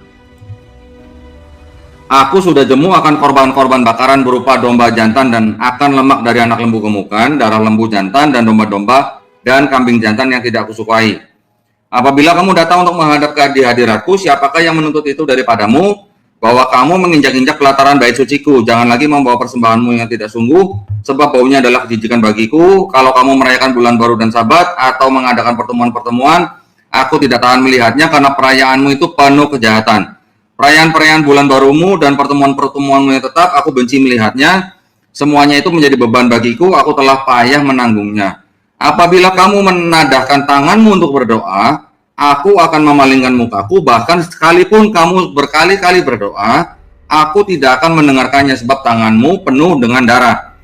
bakaran berupa domba jantan dan akan lemak dari anak lembu gemukan, darah lembu jantan dan domba-domba dan kambing jantan yang tidak kusukai. Apabila kamu datang untuk menghadap di hadiratku, siapakah yang menuntut itu daripadamu? Bahwa kamu menginjak-injak pelataran bait suciku. Jangan lagi membawa persembahanmu yang tidak sungguh, sebab baunya adalah kejijikan bagiku. Kalau kamu merayakan bulan baru dan sabat, atau mengadakan pertemuan-pertemuan, aku tidak tahan melihatnya, karena perayaanmu itu penuh kejahatan. Perayaan-perayaan bulan barumu dan pertemuan-pertemuanmu yang tetap, aku benci melihatnya. Semuanya itu menjadi beban bagiku, aku telah payah menanggungnya. Apabila kamu menadahkan tanganmu untuk berdoa, aku akan memalingkan mukaku, bahkan sekalipun kamu berkali-kali berdoa, aku tidak akan mendengarkannya sebab tanganmu penuh dengan darah.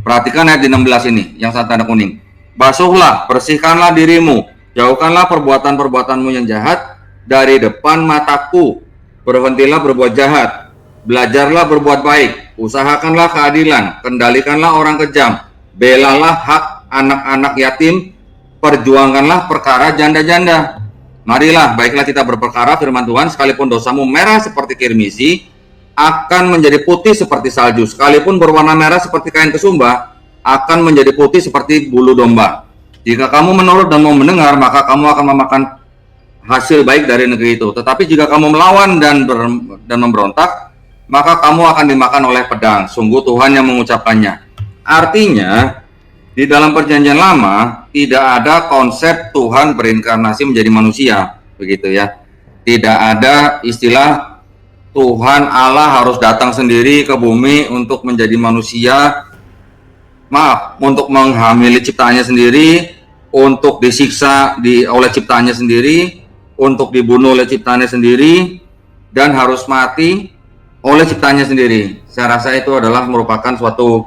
Perhatikan ayat 16 ini, yang saat tanda kuning. Basuhlah, bersihkanlah dirimu, jauhkanlah perbuatan-perbuatanmu yang jahat dari depan mataku. Berhentilah berbuat jahat, belajarlah berbuat baik, usahakanlah keadilan, kendalikanlah orang kejam, belalah hak anak-anak yatim, perjuangkanlah perkara janda-janda. Marilah, baiklah kita berperkara, firman Tuhan, sekalipun dosamu merah seperti kirmisi, akan menjadi putih seperti salju. Sekalipun berwarna merah seperti kain kesumba, akan menjadi putih seperti bulu domba. Jika kamu menurut dan mau mendengar, maka kamu akan memakan hasil baik dari negeri itu. Tetapi jika kamu melawan dan memberontak, maka kamu akan dimakan oleh pedang. Sungguh Tuhan yang mengucapkannya. Artinya, di dalam perjanjian lama tidak ada konsep Tuhan berinkarnasi menjadi manusia, begitu ya. Tidak ada istilah Tuhan Allah harus datang sendiri ke bumi untuk menjadi manusia. Untuk menghamili ciptaannya sendiri, untuk disiksa oleh ciptaannya sendiri, untuk dibunuh oleh ciptaannya sendiri, dan harus mati oleh ciptaannya sendiri. Saya rasa itu adalah merupakan suatu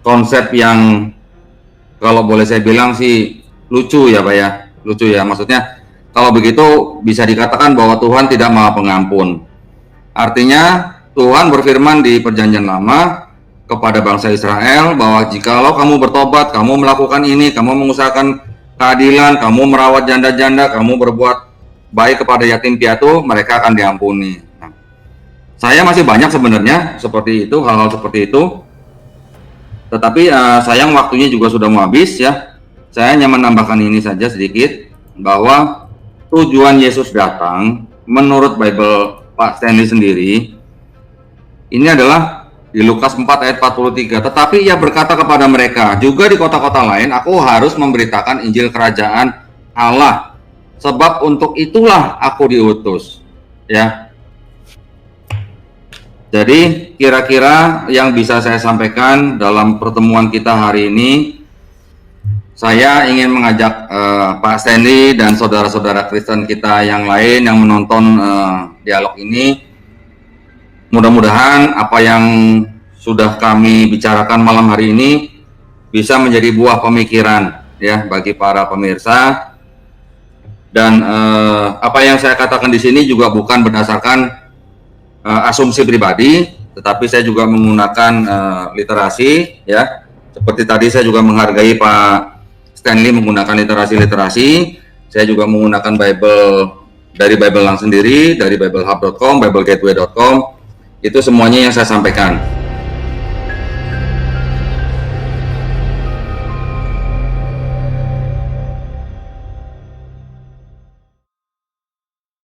konsep yang, kalau boleh saya bilang sih, lucu ya Pak ya, lucu ya. Maksudnya kalau begitu bisa dikatakan bahwa Tuhan tidak Maha Pengampun. Artinya Tuhan berfirman di perjanjian lama kepada bangsa Israel bahwa jikalau kamu bertobat, kamu melakukan ini, kamu mengusahakan keadilan, kamu merawat janda-janda, kamu berbuat baik kepada yatim piatu, mereka akan diampuni. Nah, saya masih banyak sebenarnya seperti itu, hal-hal seperti itu. Tetapi sayang waktunya juga sudah mau habis ya. Saya hanya menambahkan ini saja sedikit, bahwa tujuan Yesus datang menurut Bible Pak Stanley sendiri ini adalah di Lukas 4 ayat 43. Tetapi ia berkata kepada mereka, juga di kota-kota lain aku harus memberitakan Injil Kerajaan Allah, sebab untuk itulah aku diutus. Ya. Jadi kira-kira yang bisa saya sampaikan dalam pertemuan kita hari ini, saya ingin mengajak Pak Stanley dan saudara-saudara Kristen kita yang lain yang menonton dialog ini, mudah-mudahan apa yang sudah kami bicarakan malam hari ini bisa menjadi buah pemikiran ya bagi para pemirsa. Dan apa yang saya katakan di sini juga bukan berdasarkan asumsi pribadi, tetapi saya juga menggunakan literasi ya. Seperti tadi saya juga menghargai Pak Stanley menggunakan literasi. Saya juga menggunakan Bible dari Bible Lang sendiri, dari BibleHub.com, BibleGateway.com. Itu semuanya yang saya sampaikan.